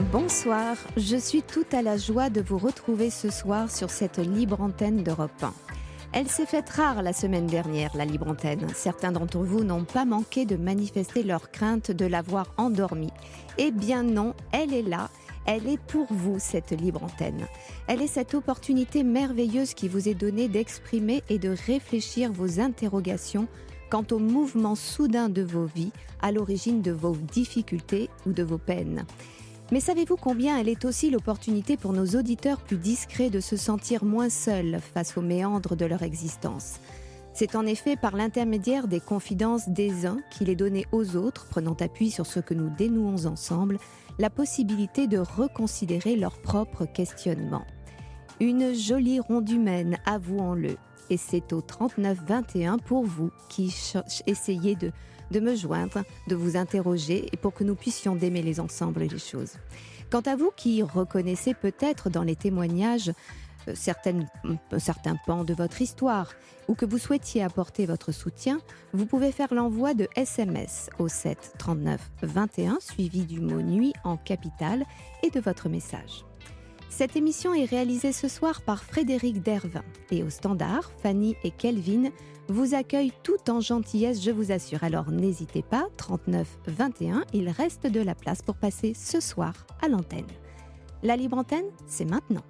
Bonsoir, je suis tout à la joie de vous retrouver ce soir sur cette libre antenne d'Europe 1. Elle s'est faite rare la semaine dernière, la libre antenne. Certains d'entre vous n'ont pas manqué de manifester leur crainte de la voir endormie. Eh bien non, elle est là. Elle est pour vous, cette libre antenne. Elle est cette opportunité merveilleuse qui vous est donnée d'exprimer et de réfléchir vos interrogations quant au mouvement soudain de vos vies, à l'origine de vos difficultés ou de vos peines. Mais savez-vous combien elle est aussi l'opportunité pour nos auditeurs plus discrets de se sentir moins seuls face aux méandres de leur existence ? C'est en effet par l'intermédiaire des confidences des uns qu'il est donné aux autres, prenant appui sur ce que nous dénouons ensemble, la possibilité de reconsidérer leurs propres questionnements. Une jolie ronde humaine, avouons-le. Et c'est au 3921 pour vous qui essayez de me joindre, de vous interroger et pour que nous puissions démêler ensemble les choses. Quant à vous qui reconnaissez peut-être dans les témoignages certains pans de votre histoire ou que vous souhaitiez apporter votre soutien, vous pouvez faire l'envoi de SMS au 7 39 21 suivi du mot nuit en capitale et de votre message. Cette émission est réalisée ce soir par Frédéric Dervin et au standard, Fanny et Kelvin vous accueillent tout en gentillesse, je vous assure. Alors n'hésitez pas, 39 21, il reste de la place pour passer ce soir à l'antenne. La libre antenne, c'est maintenant.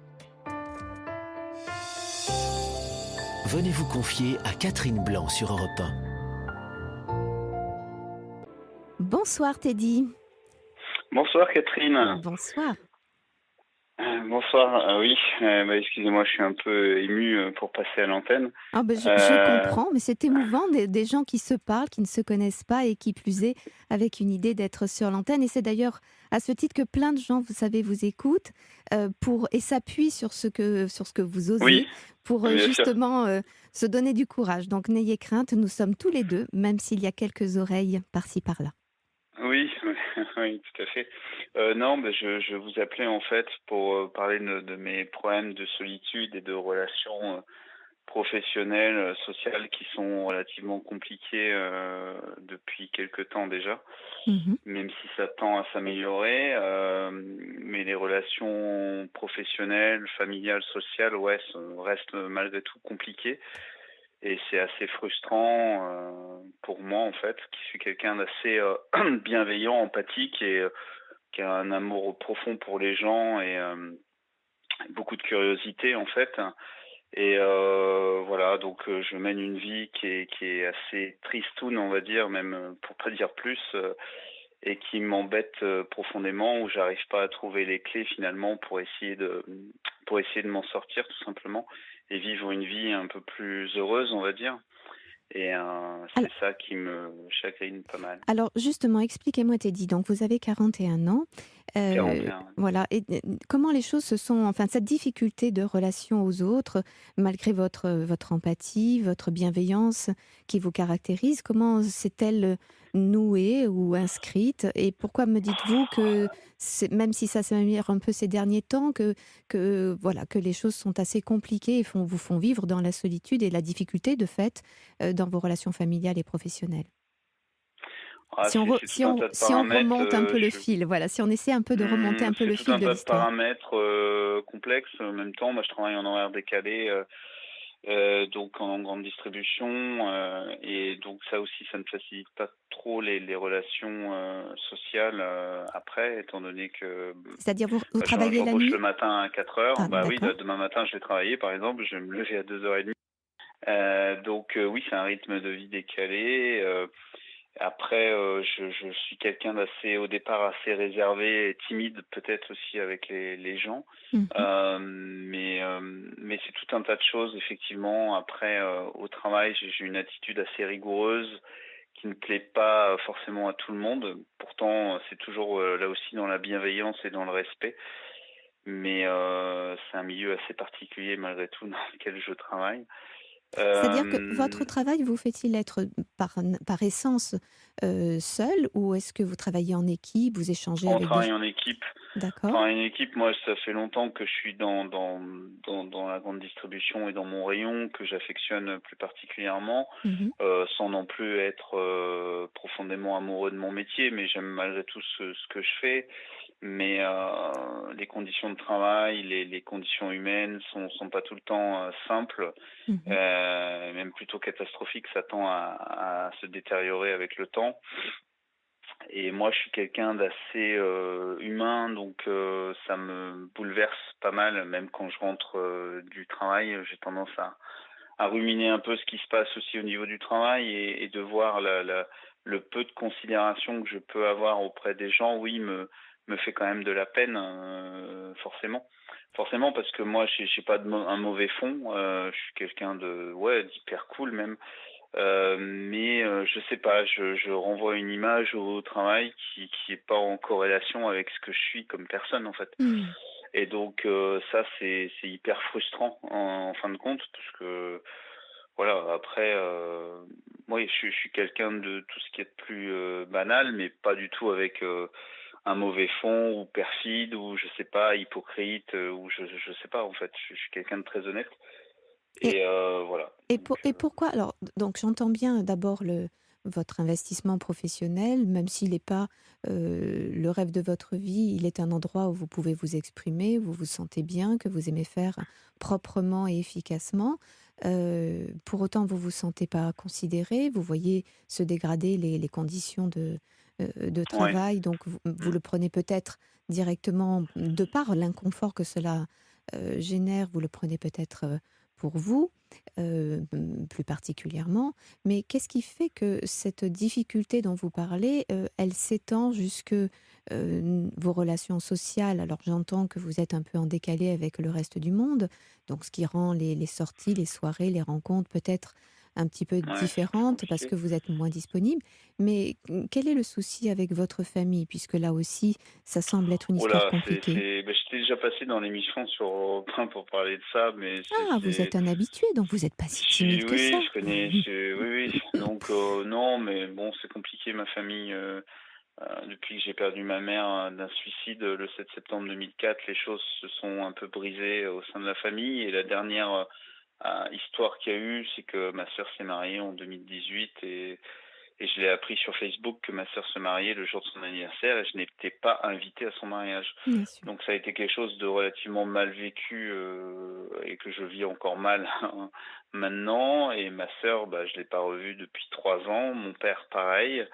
Venez vous confier à Catherine Blanc sur Europe 1. Bonsoir Teddy. Bonsoir Catherine. Bonsoir. Bonsoir, oui, excusez-moi, je suis un peu ému pour passer à l'antenne. Je comprends, mais c'est émouvant des gens qui se parlent, qui ne se connaissent pas et qui plus est avec une idée d'être sur l'antenne. Et c'est d'ailleurs à ce titre que plein de gens, vous savez, vous écoutent et s'appuient sur ce que vous osez, oui, pour justement se donner du courage. Donc n'ayez crainte, nous sommes tous les deux, même s'il y a quelques oreilles par-ci par-là. Oui, oui, tout à fait. Je vous appelais en fait pour parler de mes problèmes de solitude et de relations professionnelles, sociales qui sont relativement compliquées depuis quelque temps déjà, même si ça tend à s'améliorer. Mais les relations professionnelles, familiales, sociales, restent malgré tout compliquées. Et c'est assez frustrant pour moi, en fait, qui suis quelqu'un d'assez bienveillant, empathique et qui a un amour profond pour les gens et beaucoup de curiosité, en fait. Et voilà, donc je mène une vie qui est assez tristoune, on va dire, même pour pas dire plus, et qui m'embête profondément, où j'arrive pas à trouver les clés finalement pour essayer de m'en sortir, tout simplement, et vivre une vie un peu plus heureuse, on va dire. Et c'est ça qui me chagrine pas mal. Alors justement, expliquez-moi Teddy, donc vous avez 41 ans. 41. Voilà. Et comment les choses se sont... Enfin, cette difficulté de relation aux autres, malgré votre empathie, votre bienveillance qui vous caractérise, comment s'est-elle nouée ou inscrite ? Et pourquoi me dites-vous que, même si ça s'améliore un peu ces derniers temps, que les choses sont assez compliquées et vous font vivre dans la solitude et la difficulté, de fait, dans vos relations familiales et professionnelles ? Si on remonte un peu le fil, voilà, si on essaie un peu de remonter un peu le fil de l'histoire. C'est tout un tas de paramètres complexes. En même temps, moi, je travaille en horaire décalé, donc en grande distribution, et donc ça aussi, ça ne facilite pas trop les relations sociales après, étant donné que... C'est-à-dire vous travaillez la nuit ? Le matin à 4h, oui, demain matin, je vais travailler, par exemple, je vais me lever à 2h30. Donc oui, c'est un rythme de vie décalé. Après, je suis quelqu'un au départ assez réservé et timide, peut-être aussi avec les gens. Mais c'est tout un tas de choses, effectivement. Après, au travail, j'ai une attitude assez rigoureuse qui ne plaît pas forcément à tout le monde. Pourtant, c'est toujours là aussi dans la bienveillance et dans le respect. Mais c'est un milieu assez particulier, malgré tout, dans lequel je travaille. C'est-à-dire que votre travail vous fait-il être par essence seul, ou est-ce que vous travaillez en équipe, vous échangez avec des gens ? On travaille en équipe. D'accord. Enfin, une équipe, moi, ça fait longtemps que je suis dans la grande distribution et dans mon rayon que j'affectionne plus particulièrement, Mmh. sans non plus être profondément amoureux de mon métier, mais j'aime malgré tout ce que je fais. Mais les conditions de travail, les conditions humaines sont pas tout le temps simples, Mmh. même plutôt catastrophiques. Ça tend à se détériorer avec le temps. Et moi, je suis quelqu'un d'assez humain, donc ça me bouleverse pas mal, même quand je rentre du travail. J'ai tendance à ruminer un peu ce qui se passe aussi au niveau du travail et de voir le peu de considération que je peux avoir auprès des gens, oui, me fait quand même de la peine, forcément. Forcément, parce que moi, j'ai pas un mauvais fond. Je suis quelqu'un de, ouais, d'hyper cool même. Mais je sais pas, je renvoie une image au travail qui est pas en corrélation avec ce que je suis comme personne, en fait. Mmh. Et donc ça, c'est hyper frustrant en fin de compte parce que, voilà, après, oui, je suis quelqu'un de tout ce qui est de plus, banal, mais pas du tout avec, un mauvais fond ou perfide ou je sais pas, hypocrite, ou je sais pas, en fait. Je suis quelqu'un de très honnête Et et voilà, donc et pourquoi alors donc j'entends bien d'abord votre investissement professionnel, même s'il n'est pas, le rêve de votre vie, il est un endroit où vous pouvez vous exprimer, où vous vous sentez bien, que vous aimez faire proprement et efficacement. Pour autant, vous vous sentez pas considéré, vous voyez se dégrader les conditions de ouais. travail, donc vous Mmh. le prenez peut-être directement de par l'inconfort que cela, génère, vous le prenez peut-être, pour vous plus particulièrement. Mais qu'est-ce qui fait que cette difficulté dont vous parlez, elle s'étend jusque, vos relations sociales? Alors j'entends que vous êtes un peu en décalé avec le reste du monde, donc ce qui rend les sorties, les soirées, les rencontres peut-être un petit peu Ouais, c'est plus différentes parce compliqué. que vous êtes moins disponible. Mais, quel est le souci avec votre famille? Puisque là aussi, ça semble être une Oh histoire là, compliquée. bah, j'étais déjà passé dans l'émission sur Europe 1 pour parler de ça, mais Ah, vous êtes un habitué, donc vous n'êtes pas si timide que ça? oui, je connais, oui, oui. Donc non, mais bon, c'est compliqué ma famille, depuis que j'ai perdu ma mère, d'un suicide, le 7 septembre 2004, les choses se sont un peu brisées au sein de la famille et la dernière, histoire qu'il y a eu, c'est que ma sœur s'est mariée en 2018 et je l'ai appris sur Facebook que ma sœur se mariait le jour de son anniversaire et je n'étais pas invité à son mariage. Bien sûr. Donc ça a été quelque chose de relativement mal vécu, et que je vis encore mal maintenant. Et ma sœur, bah, je l'ai pas revue depuis 3 ans. Mon père, pareil.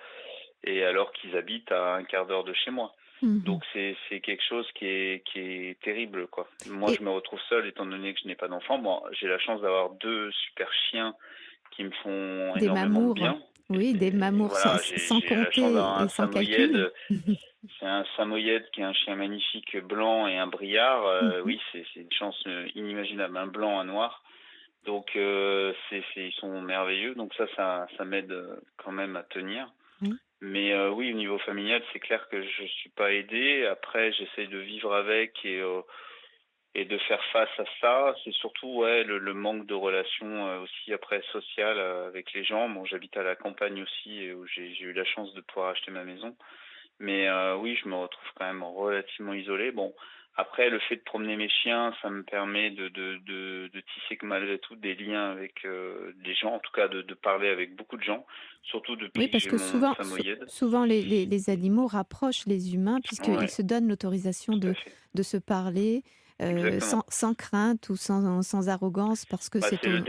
Et alors qu'ils habitent à un quart d'heure de chez moi. Mmh. Donc c'est quelque chose qui est terrible, quoi. Moi, Et je me retrouve seul étant donné que je n'ai pas d'enfant. Bon, j'ai la chance d'avoir deux super chiens qui me font des énormément de mamours, bien. oui, des Et mamours voilà, sans j'ai la chance compter d'avoir et un sans calcul. Samoyed. C'est un Samoyed qui est un chien magnifique blanc et un Briard. Mmh. Oui, c'est une chance inimaginable, un blanc, un noir. Donc ils sont merveilleux. Donc ça m'aide quand même à tenir. Oui. Mais oui, au niveau familial, c'est clair que je suis pas aidé. Après, j'essaye de vivre avec et de faire face à ça. C'est surtout ouais le manque de relations aussi après sociales avec les gens. Bon, j'habite à la campagne aussi et où j'ai eu la chance de pouvoir acheter ma maison. Mais oui, je me retrouve quand même relativement isolé. Bon, après, le fait de promener mes chiens, ça me permet de tisser que malgré tout des liens avec des gens, en tout cas de parler avec beaucoup de gens, surtout Oui, depuis que parce j'ai que mon souvent Samoyed. souvent les animaux rapprochent les humains puisqu'ils Ouais, se donnent l'autorisation tout à fait. de se parler, Exactement. sans crainte ou sans arrogance parce que Bah, c'est c'est au le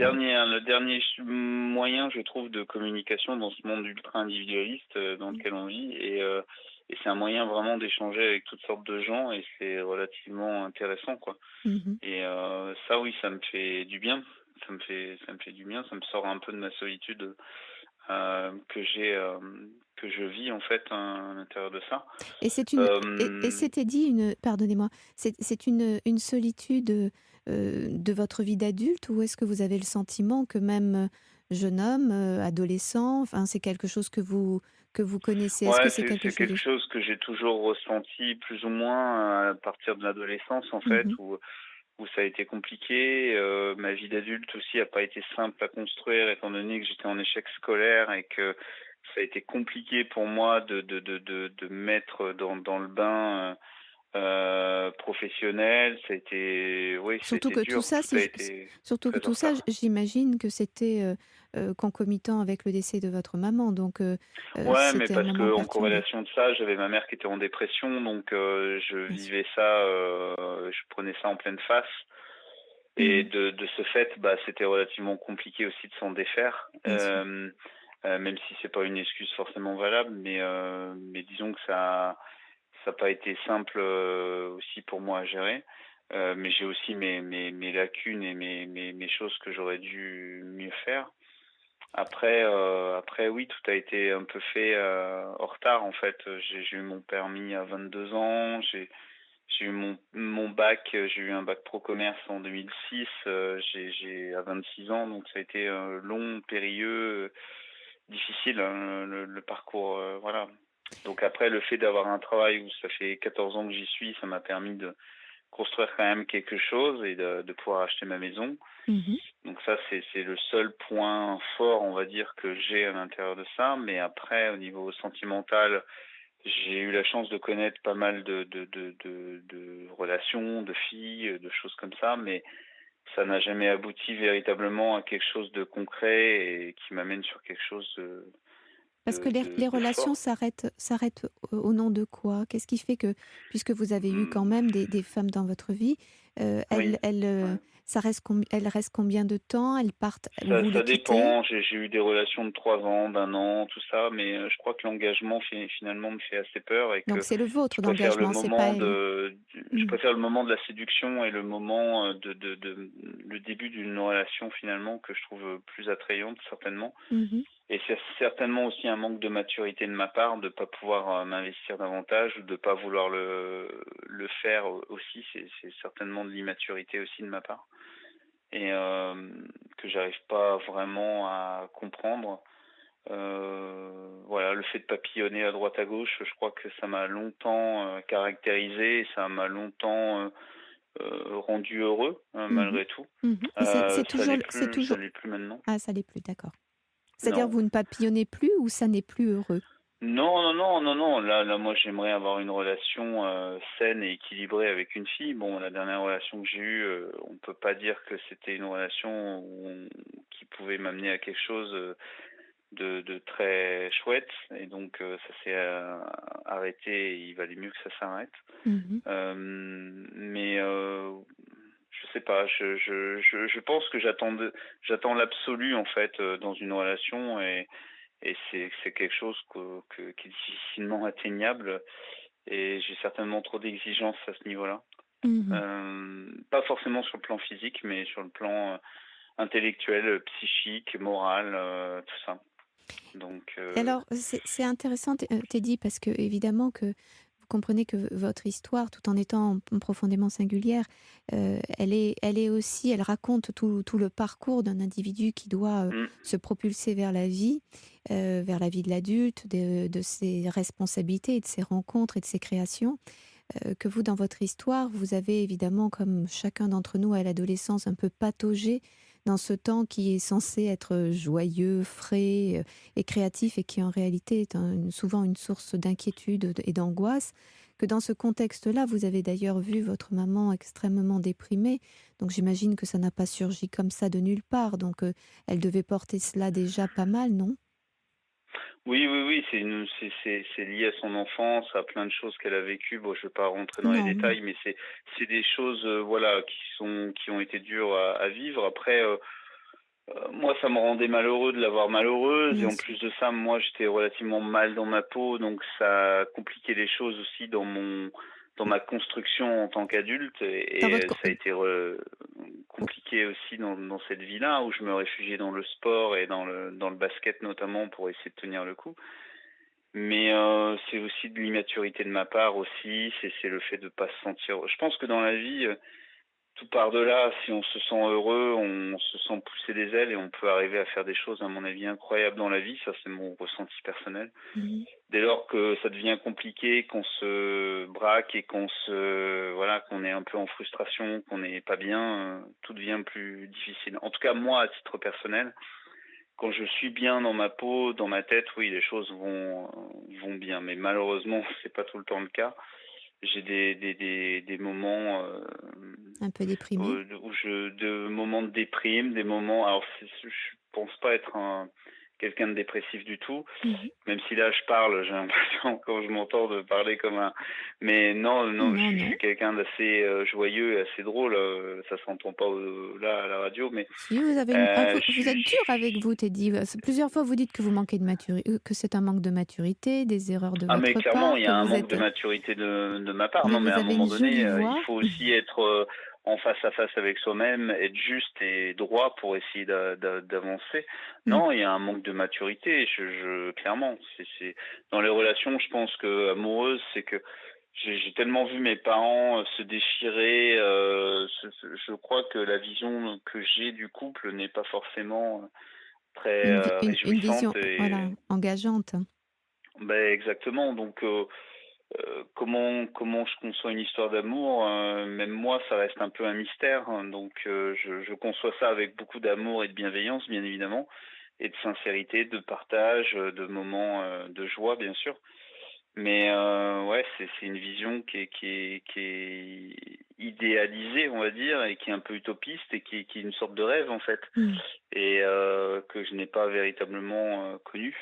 dernier moyen, je trouve, de communication dans ce monde ultra individualiste dans lequel on vit. Et c'est un moyen vraiment d'échanger avec toutes sortes de gens et c'est relativement intéressant, quoi. mmh. Et ça, oui, ça me fait du bien. Ça me fait du bien. Ça me sort un peu de ma solitude que je vis en fait à l'intérieur de ça. Et c'est et Euh, c'était dit une pardonnez-moi, c'est une solitude, de votre vie d'adulte ou est-ce que vous avez le sentiment que même, jeune homme, adolescent, enfin, c'est quelque chose que vous connaissez? Est-ce que ouais, c'est quelque c'est chose de quelque chose que j'ai toujours ressenti plus ou moins à partir de l'adolescence en fait, mmh. où ça a été compliqué. Ma vie d'adulte aussi a pas été simple à construire étant donné que j'étais en échec scolaire et que ça a été compliqué pour moi de me mettre dans le bain Professionnel, ça a Surtout été que tout dur, ça, tout a été surtout que très en tout ça, retard. j'imagine que c'était concomitant avec le décès de votre maman, donc Ouais, mais c'était un parce moment que en perturbé. corrélation de ça, j'avais ma mère qui était en dépression, donc je Bien sûr. vivais ça, je prenais ça en pleine face. Et Mhm. de ce fait, bah, c'était relativement compliqué aussi de s'en défaire, Bien sûr. même si c'est pas une excuse forcément valable, mais disons que ça a pas été simple, aussi pour moi à gérer. Mais j'ai aussi mes lacunes et mes choses que j'aurais dû mieux faire. Après oui, tout a été un peu fait, en retard en fait. J'ai eu mon permis à 22 ans, j'ai eu mon bac, j'ai eu un bac pro commerce en 2006, j'ai à 26 ans, donc ça a été, long, périlleux, difficile, hein, le parcours, voilà. Donc après, le fait d'avoir un travail où ça fait 14 ans que j'y suis, ça m'a permis de construire quand même quelque chose et de pouvoir acheter ma maison. Mhm. Donc ça, c'est le seul point fort, on va dire, que j'ai à l'intérieur de ça. Mais après, au niveau sentimental, j'ai eu la chance de connaître pas mal de relations, de filles, de choses comme ça, mais ça n'a jamais abouti véritablement à quelque chose de concret et qui m'amène sur quelque chose Parce que les de relations fort. s'arrêtent au nom de quoi? Qu'est-ce qui fait que, puisque vous avez eu quand Hmm, même des femmes dans votre vie, oui. Ouais. elles restent combien de temps? Elles partent, vous les Ça quittez? dépend. J'ai eu des relations de 3 ans, d'un an, tout ça, mais je crois que l'engagement finalement me fait assez peur et Donc que c'est le vôtre d'engagement, c'est pas elles. je Mhm. préfère le moment de la séduction et le moment le début d'une relation finalement que je trouve plus attrayante certainement. Mhm. Et c'est certainement aussi un manque de maturité de ma part de pas pouvoir m'investir davantage ou de pas vouloir le faire aussi. C'est certainement de l'immaturité aussi de ma part et que j'arrive pas vraiment à comprendre. Voilà, le fait de papillonner à droite à gauche, je crois que ça m'a longtemps caractérisé, et ça m'a longtemps rendu heureux Mhm. malgré tout. Mhm. Et c'est Ça toujours, l'est plus maintenant. ah, ça l'est plus, d'accord. C'est-à-dire Non. vous ne papillonnez plus ou ça n'est plus heureux? Non, non, non, non, non. Là, moi, j'aimerais avoir une relation saine et équilibrée avec une fille. Bon, la dernière relation que j'ai eue, on peut pas dire que c'était une relation qui pouvait m'amener à quelque chose de très chouette. Et donc, ça s'est arrêté. Et il valait mieux que ça s'arrête. Mhm. Mais je sais pas. Je pense que j'attends l'absolu en fait dans une relation et c'est quelque chose qui est difficilement atteignable et j'ai certainement trop d'exigences à ce niveau-là. Mhm. Pas forcément sur le plan physique, mais sur le plan intellectuel, psychique, moral, tout ça. Donc, Et alors, c'est intéressant, Teddy, parce que évidemment que vous comprenez que votre histoire, tout en étant profondément singulière, elle est aussi, elle raconte tout le parcours d'un individu qui doit mm, se propulser vers la vie de l'adulte, de ses responsabilités, et de ses rencontres et de ses créations. Que vous, dans votre histoire, vous avez évidemment, comme chacun d'entre nous à l'adolescence, un peu pataugé dans ce temps qui est censé être joyeux, frais et créatif et qui en réalité est souvent une source d'inquiétude et d'angoisse, que dans ce contexte-là, vous avez d'ailleurs vu votre maman extrêmement déprimée, donc j'imagine que ça n'a pas surgi comme ça de nulle part, donc elle devait porter cela déjà pas mal, non? oui, oui, oui, c'est lié à son enfance, à plein de choses qu'elle a vécues. Bon, je vais pas rentrer dans les Non, non, détails, mais c'est des choses, voilà, qui ont été dures à vivre. Après, moi, ça me rendait malheureux de la voir malheureuse et bien en sûr. plus de ça, moi, j'étais relativement mal dans ma peau, donc ça a compliqué les choses aussi dans ma construction en tant qu'adulte Dans et ça a été compliqué aussi dans cette vie-là où je me réfugiais dans le sport et dans le basket notamment pour essayer de tenir le coup. Mais c'est aussi de l'immaturité de ma part aussi, c'est le fait de pas se sentir. Je pense que dans la vie, tout part de là. Si on se sent heureux, on se sent pousser des ailes et on peut arriver à faire des choses, à mon avis, incroyables dans la vie. Ça, c'est mon ressenti personnel. Mhm. Dès lors que ça devient compliqué, qu'on se braque et voilà, qu'on est un peu en frustration, qu'on n'est pas bien, tout devient plus difficile. En tout cas, moi, à titre personnel, quand je suis bien dans ma peau, dans ma tête, oui, les choses vont bien. Mais malheureusement, c'est pas tout le temps le cas. j'ai des moments Un peu déprimé? de moments de déprime, des moments. Alors, je pense pas être quelqu'un de dépressif du tout. Mmh. Même si là je parle, j'ai l'impression quand je m'entends de parler comme un. Mais non, non, Non, je non. suis quelqu'un d'assez joyeux et assez drôle. Ça s'entend pas là à la radio, mais Si vous avez une vous êtes dur avec je vous, Teddy. Plusieurs fois vous dites que vous manquez de maturité, que c'est un manque de maturité, des erreurs de Ah mais votre clairement, part, il y que a un vous manque êtes, de maturité de ma part. mais Non, mais à vous un avez moment une donné, jolie il voix. faut aussi être en face à face avec soi-même, être juste et droit pour essayer d'avancer. Mmh. Non, il y a un manque de maturité. Clairement, dans les relations, je pense que amoureuses, c'est que j'ai tellement vu mes parents se déchirer. Je crois que la vision que j'ai du couple n'est pas forcément très Une réjouissante vision, voilà, et engageante. ben exactement. Donc comment je conçois une histoire d'amour, même moi, ça reste un peu un mystère, hein. Donc je conçois ça avec beaucoup d'amour et de bienveillance, bien évidemment, et de sincérité, de partage, de moments de joie, bien sûr. Mais ouais, c'est une vision qui est idéalisée, on va dire, et qui est un peu utopiste et qui est une sorte de rêve, en fait, Mmh. et que je n'ai pas véritablement connu.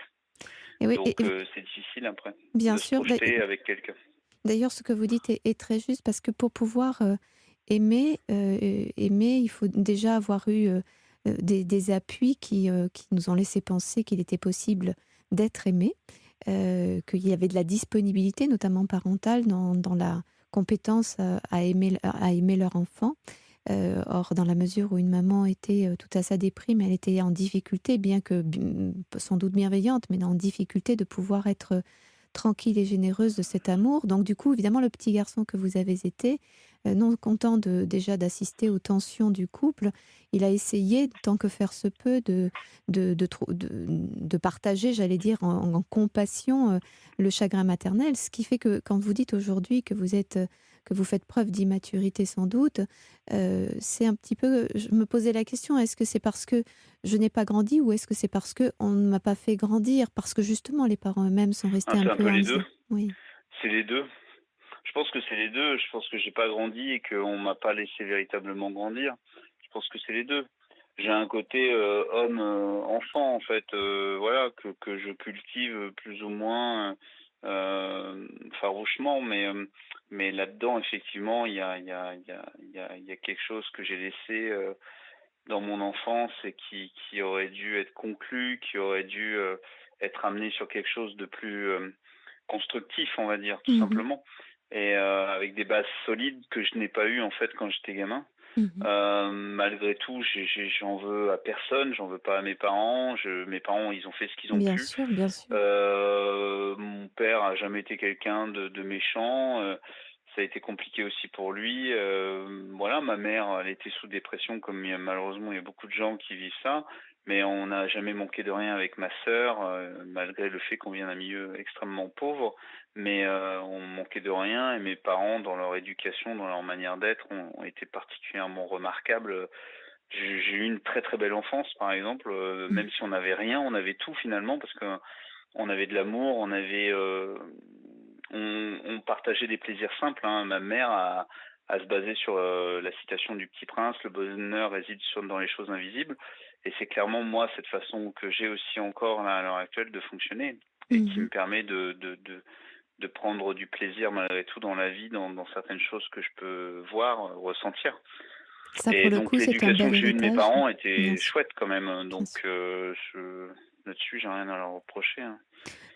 Et oui, Donc c'est difficile après bien de se sûr. projeter avec quelqu'un. D'ailleurs, ce que vous dites est très juste parce que pour pouvoir, aimer, il faut déjà avoir eu, des appuis qui nous ont laissé penser qu'il était possible d'être aimé, qu'il y avait de la disponibilité, notamment parentale, dans la compétence, à aimer leur enfant. Or, dans la mesure où une maman était, tout à sa déprime, elle était en difficulté, bien que sans doute bienveillante, mais en difficulté de pouvoir être tranquille et généreuse de cet amour. Donc du coup, évidemment, le petit garçon que vous avez été, non content déjà d'assister aux tensions du couple, il a essayé, tant que faire se peut, de partager, j'allais dire, en compassion, le chagrin maternel. Ce qui fait que quand vous dites aujourd'hui que vous faites preuve d'immaturité sans doute, c'est un petit peu, je me posais la question, est-ce que c'est parce que je n'ai pas grandi ou est-ce que c'est parce qu'on ne m'a pas fait grandir? Parce que justement les parents eux-mêmes sont Ah, restés un c'est un peu peu en les deux. oui. C'est les deux. Je pense que c'est les deux. Je pense que j'ai pas grandi et qu'on m'a pas laissé véritablement grandir. Je pense que c'est les deux. J'ai un côté homme enfant en fait, voilà que je cultive plus ou moins farouchement, mais là-dedans effectivement il y a quelque chose que j'ai laissé dans mon enfance et qui aurait dû être conclu, qui aurait dû être amené sur quelque chose de plus constructif, on va dire, tout Mmh. simplement. Et avec des bases solides que je n'ai pas eues en fait quand j'étais gamin. Mmh. Malgré tout, j'en veux à personne, j'en veux pas à mes parents. Mes parents, ils ont fait ce qu'ils ont Bien pu. sûr, bien sûr. Mon père a jamais été quelqu'un de méchant. Ça a été compliqué aussi pour lui. Voilà, ma mère, elle était sous dépression, comme malheureusement il y a beaucoup de gens qui vivent ça. Mais on n'a jamais manqué de rien avec ma sœur, malgré le fait qu'on vient d'un milieu extrêmement pauvre. Mais on manquait de rien et mes parents, dans leur éducation, dans leur manière d'être, ont été particulièrement remarquables. J'ai eu une très très belle enfance, par exemple. Mmh. Même si on n'avait rien, on avait tout finalement, parce que on avait de l'amour, on partageait des plaisirs simples, hein. Ma mère a se baser sur la citation du Petit Prince, le bonheur réside dans les choses invisibles. Et c'est clairement moi cette façon que j'ai aussi encore là, à l'heure actuelle de fonctionner et qui Mmh. me permet de prendre du plaisir malgré tout dans la vie, dans certaines choses que je peux voir, ressentir. Ça pour Et le donc coup, c'est un l'éducation bel que j'ai eue de mes héritage. parents Bien était sûr, chouette quand même. bien Donc sûr. là-dessus, j'ai rien à leur reprocher, hein.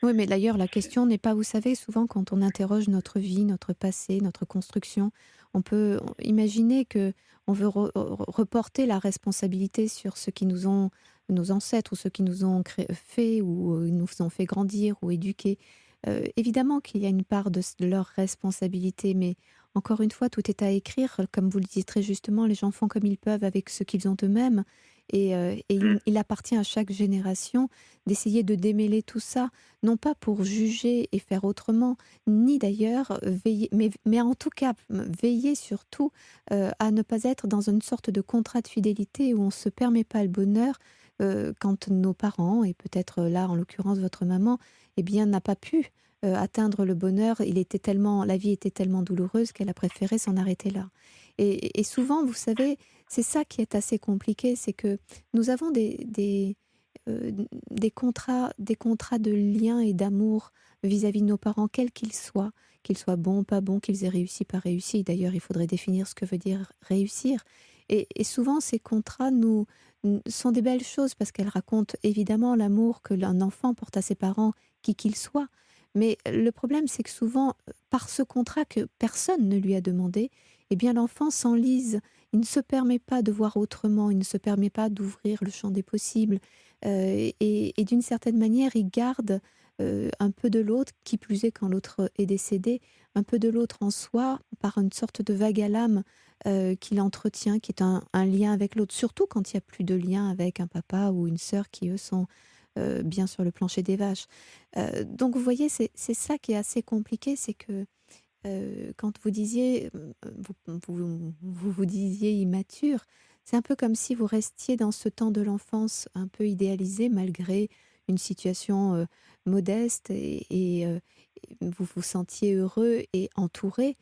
Oui, mais d'ailleurs, la C'est question n'est pas, vous savez, souvent quand on interroge notre vie, notre passé, notre construction, on peut imaginer que on veut reporter la responsabilité sur ceux qui nous ont, nos ancêtres ou ceux qui nous ont fait ou nous ont fait grandir ou éduquer. Évidemment qu'il y a une part de leur responsabilité, mais encore une fois, tout est à écrire. Comme vous le dites très justement, les gens font comme ils peuvent avec ce qu'ils ont eux-mêmes. Et mmh. il appartient à chaque génération d'essayer de démêler tout ça, non pas pour juger et faire autrement, ni d'ailleurs veiller, mais en tout cas veiller surtout à ne pas être dans une sorte de contrat de fidélité où on ne se permet pas le bonheur quand nos parents, et peut-être là en l'occurrence votre maman, eh bien n'a pas pu atteindre le bonheur, la vie était tellement douloureuse qu'elle a préféré s'en arrêter là. Et souvent, vous savez, c'est ça qui est assez compliqué, c'est que nous avons des contrats de lien et d'amour vis-à-vis de nos parents, quels qu'ils soient bons, pas bons, qu'ils aient réussi, pas réussi. D'ailleurs, il faudrait définir ce que veut dire réussir. Et souvent, ces contrats sont des belles choses parce qu'elles racontent évidemment l'amour que l'un enfant porte à ses parents, qui qu'ils soient. Mais le problème, c'est que souvent, par ce contrat que personne ne lui a demandé, eh bien l'enfant s'enlise. Il ne se permet pas de voir autrement, il ne se permet pas d'ouvrir le champ des possibles. Et d'une certaine manière, il garde un peu de l'autre, qui plus est quand l'autre est décédé, un peu de l'autre en soi par une sorte de vague à l'âme qu'il entretient, qui est un lien avec l'autre, surtout quand il n'y a plus de lien avec un papa ou une sœur qui, eux, sont bien sur le plancher des vaches. Donc, vous voyez, c'est ça qui est assez compliqué, c'est que quand vous disiez, vous disiez immature, c'est un peu comme si vous restiez dans ce temps de l'enfance un peu idéalisé malgré une situation modeste et vous vous sentiez heureux et entouré.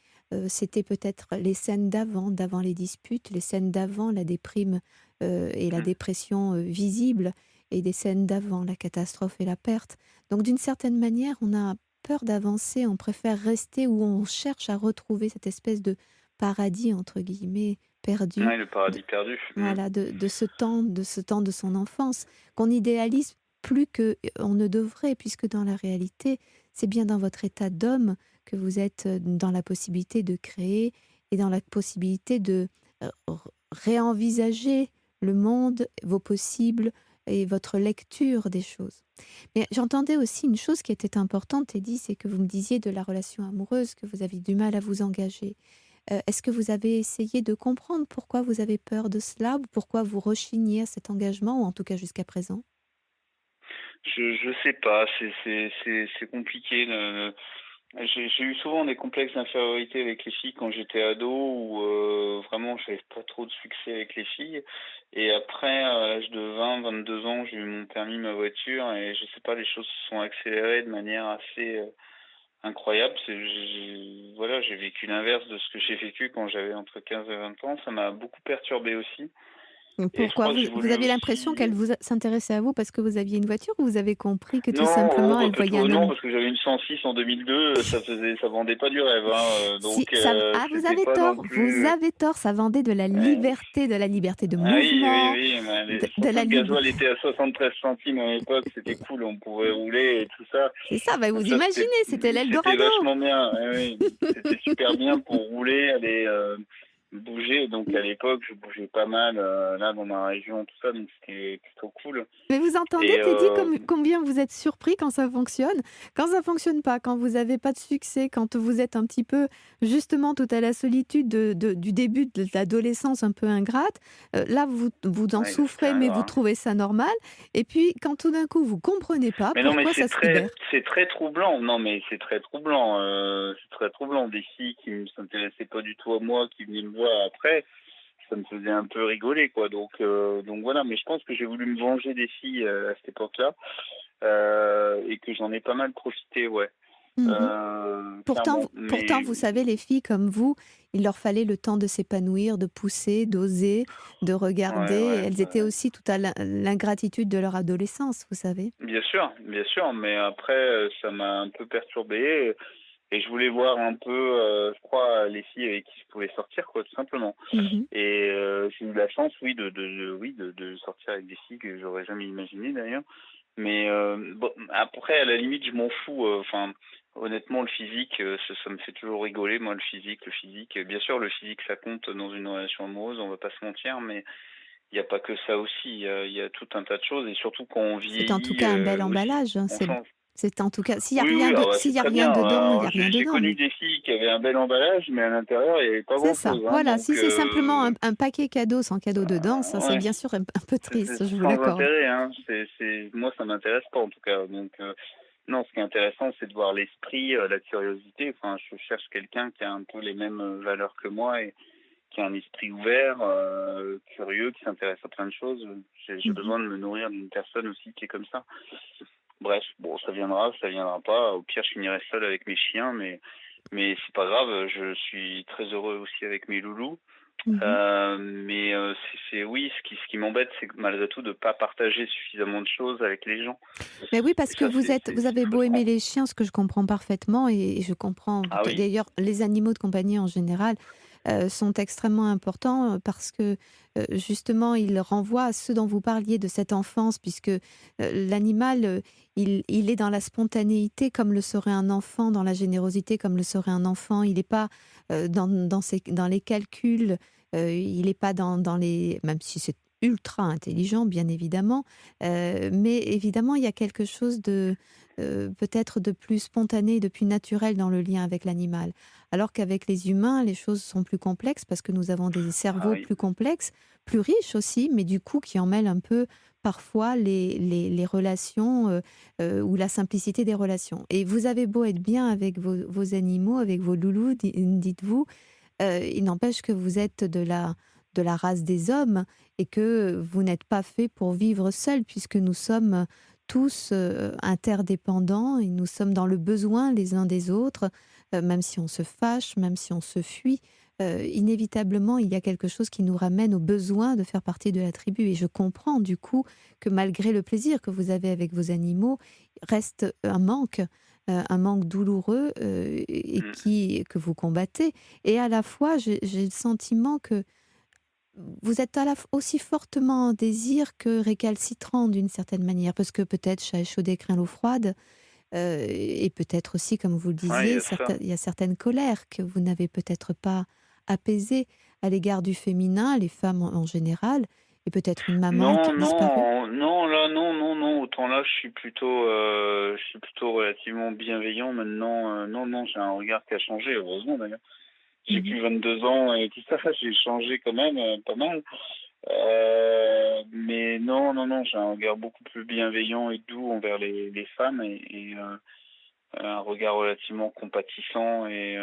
C'était peut-être les scènes d'avant les disputes, les scènes d'avant la déprime et la Mmh. dépression visible, et des scènes d'avant la catastrophe et la perte. Donc d'une certaine manière, on a peur d'avancer, on préfère rester où on cherche à retrouver cette espèce de «paradis» entre guillemets perdu, Ouais, le de paradis perdu. Mmh. voilà, de ce temps de son enfance, qu'on idéalise plus que on ne devrait, puisque dans la réalité, c'est bien dans votre état d'homme que vous êtes, dans la possibilité de créer et dans la possibilité de, réenvisager le monde, vos possibles et votre lecture des choses. Mais j'entendais aussi une chose qui était importante, Eddy, c'est que vous me disiez de la relation amoureuse que vous avez du mal à vous engager. Est-ce que vous avez essayé de comprendre pourquoi vous avez peur de cela ou pourquoi vous rechignez à cet engagement ou en tout cas jusqu'à présent? Je sais pas, c'est compliqué. J'ai eu souvent des complexes d'infériorité avec les filles quand j'étais ado où vraiment j'avais pas trop de succès avec les filles. Et après, à l'âge de 20, 22 ans, j'ai eu mon permis, ma voiture, et je sais pas, les choses se sont accélérées de manière assez incroyable. Voilà, j'ai vécu l'inverse de ce que j'ai vécu quand j'avais entre 15 et 20 ans. Ça m'a beaucoup perturbé aussi. Et je Pourquoi? crois que Vous j'ai vous voulu aviez l'impression aussi. qu'elle s'intéressait à vous parce que vous aviez une voiture, ou vous avez compris que tout Non, oh, simplement bah, elle voyait un non, homme? parce que j'avais une 106 en 2002, ça vendait pas du rêve, hein, Si, donc vous c'était avez pas non tort, vous plus. avez tort, ça vendait Ouais. de la liberté de Ah oui, oui, mouvement, oui, mais de surtout la le lib gasoil était à 73 centimes à l'époque, c'était cool, on pouvait rouler et tout ça. c'est ça, bah, Donc vous ça, imaginez, c'était c'était l'Eldorado! vachement bien, oui, oui. C'était super bien pour rouler, aller bouger. Donc à l'époque, je bougeais pas mal là dans ma région, tout ça, donc c'était plutôt cool. Mais vous entendez, Et Teddy, combien vous êtes surpris quand ça fonctionne? Quand ça fonctionne pas, quand vous avez pas de succès, quand vous êtes un petit peu, justement, tout à la solitude du début de l'adolescence un peu ingrate, là, vous en ouais, c'était souffrez, mais vous ingrat. trouvez ça normal. Et puis, quand tout d'un coup, vous comprenez pas Mais non, mais pourquoi ça se libère. c'est très troublant. Non, mais c'est très troublant. C'est très troublant. Des filles qui ne s'intéressaient pas du tout à moi, qui venaient me voir après, ça me faisait un peu rigoler, quoi. Donc voilà. Mais je pense que j'ai voulu me venger des filles à cette époque-là, et que j'en ai pas mal profité, ouais. Mmh. Clairement. Pourtant, Mais vous savez, les filles comme vous, il leur fallait le temps de s'épanouir, de pousser, d'oser, de ouais, regarder. ouais. Elles étaient aussi tout à l'ingratitude de leur adolescence, vous savez? Bien sûr. Mais après, ça m'a un peu perturbé. Et je voulais voir un peu, je crois, les filles avec qui je pouvais sortir, quoi, tout simplement. Mmh. Et j'ai eu la chance, oui, oui, de sortir avec des filles que j'aurais jamais imaginé d'ailleurs. Mais bon, après, à la limite, je m'en fous. Enfin, honnêtement, le physique, ça me fait toujours rigoler, moi, le physique, le physique. Bien sûr, le physique, ça compte dans une relation amoureuse, on va pas se mentir, mais il n'y a pas que ça aussi. Il y a tout un tas de choses, et surtout quand on C'est en tout vieillit cas un bel aussi, emballage, hein, on change. c'est en tout cas Oui, oui, ah bah, s'il c'est y a très rien bien. dedans, il y a rien J'ai dedans, connu mais des filles qui avaient un bel emballage, mais à l'intérieur, il n'y avait pas c'est ça, grand-chose, hein, voilà, donc si c'est simplement un paquet cadeau sans cadeau dedans, ça c'est ouais, bien sûr un peu c'est triste, je vous sans l'accorde. intérêt, hein. Moi, ça m'intéresse pas en tout cas. Donc, non, ce qui est intéressant, c'est de voir l'esprit, la curiosité. Enfin, je cherche quelqu'un qui a un peu les mêmes valeurs que moi et qui a un esprit ouvert, curieux, qui s'intéresse à plein de choses. J'ai Mmh. besoin de me nourrir d'une personne aussi qui est comme ça. Bref, bon, ça viendra pas. Au pire, je finirai seul avec mes chiens, mais c'est pas grave. Je suis très heureux aussi avec mes loulous. Mhm. Mais c'est oui, ce qui m'embête, c'est que malgré tout de pas partager suffisamment de choses avec les gens. Mais oui, Et parce que ça, vous c'est avez beau aimer frustrant. les chiens, ce que je comprends parfaitement, et je comprends Ah oui, d'ailleurs les animaux de compagnie en général sont extrêmement importants parce que justement ils renvoient à ce dont vous parliez de cette enfance, puisque l'animal il est dans la spontanéité comme le serait un enfant, dans la générosité comme le serait un enfant. Il n'est pas dans les calculs, il n'est pas dans les, même si c'est ultra intelligent bien évidemment, mais évidemment, il y a quelque chose de peut-être de plus spontané, de plus naturel dans le lien avec l'animal. Alors qu'avec les humains, les choses sont plus complexes parce que nous avons des ah cerveaux oui. plus complexes, plus riches aussi, mais du coup qui emmêlent un peu parfois les relations ou la simplicité des relations. Et vous avez beau être bien avec vos animaux, avec vos loulous, dites-vous, il n'empêche que vous êtes de la race des hommes et que vous n'êtes pas fait pour vivre seul, puisque nous sommes tous interdépendants et nous sommes dans le besoin les uns des autres, même si on se fâche, même si on se fuit. Inévitablement, il y a quelque chose qui nous ramène au besoin de faire partie de la tribu. Et je comprends du coup que malgré le plaisir que vous avez avec vos animaux, reste un manque douloureux et Mmh. que vous combattez. Et à la fois, j'ai le sentiment que vous êtes aussi fortement en désir que récalcitrant d'une certaine manière, parce que peut-être chat échaudé craint l'eau froide, et peut-être aussi, comme vous le Ouais, il y disiez, a ça. il y a certaines colères que vous n'avez peut-être pas apaisées à l'égard du féminin, les femmes en général, et peut-être une maman qui Non, a disparu. non, non, là, non, non, non. Autant là, je suis plutôt relativement bienveillant maintenant. Non, non, j'ai un regard qui a changé, heureusement d'ailleurs. J'ai Mhm. plus 22 ans et tout ça, j'ai changé quand même pas mal. Mais non, non, non, j'ai un regard beaucoup plus bienveillant et doux envers les femmes et un regard relativement compatissant et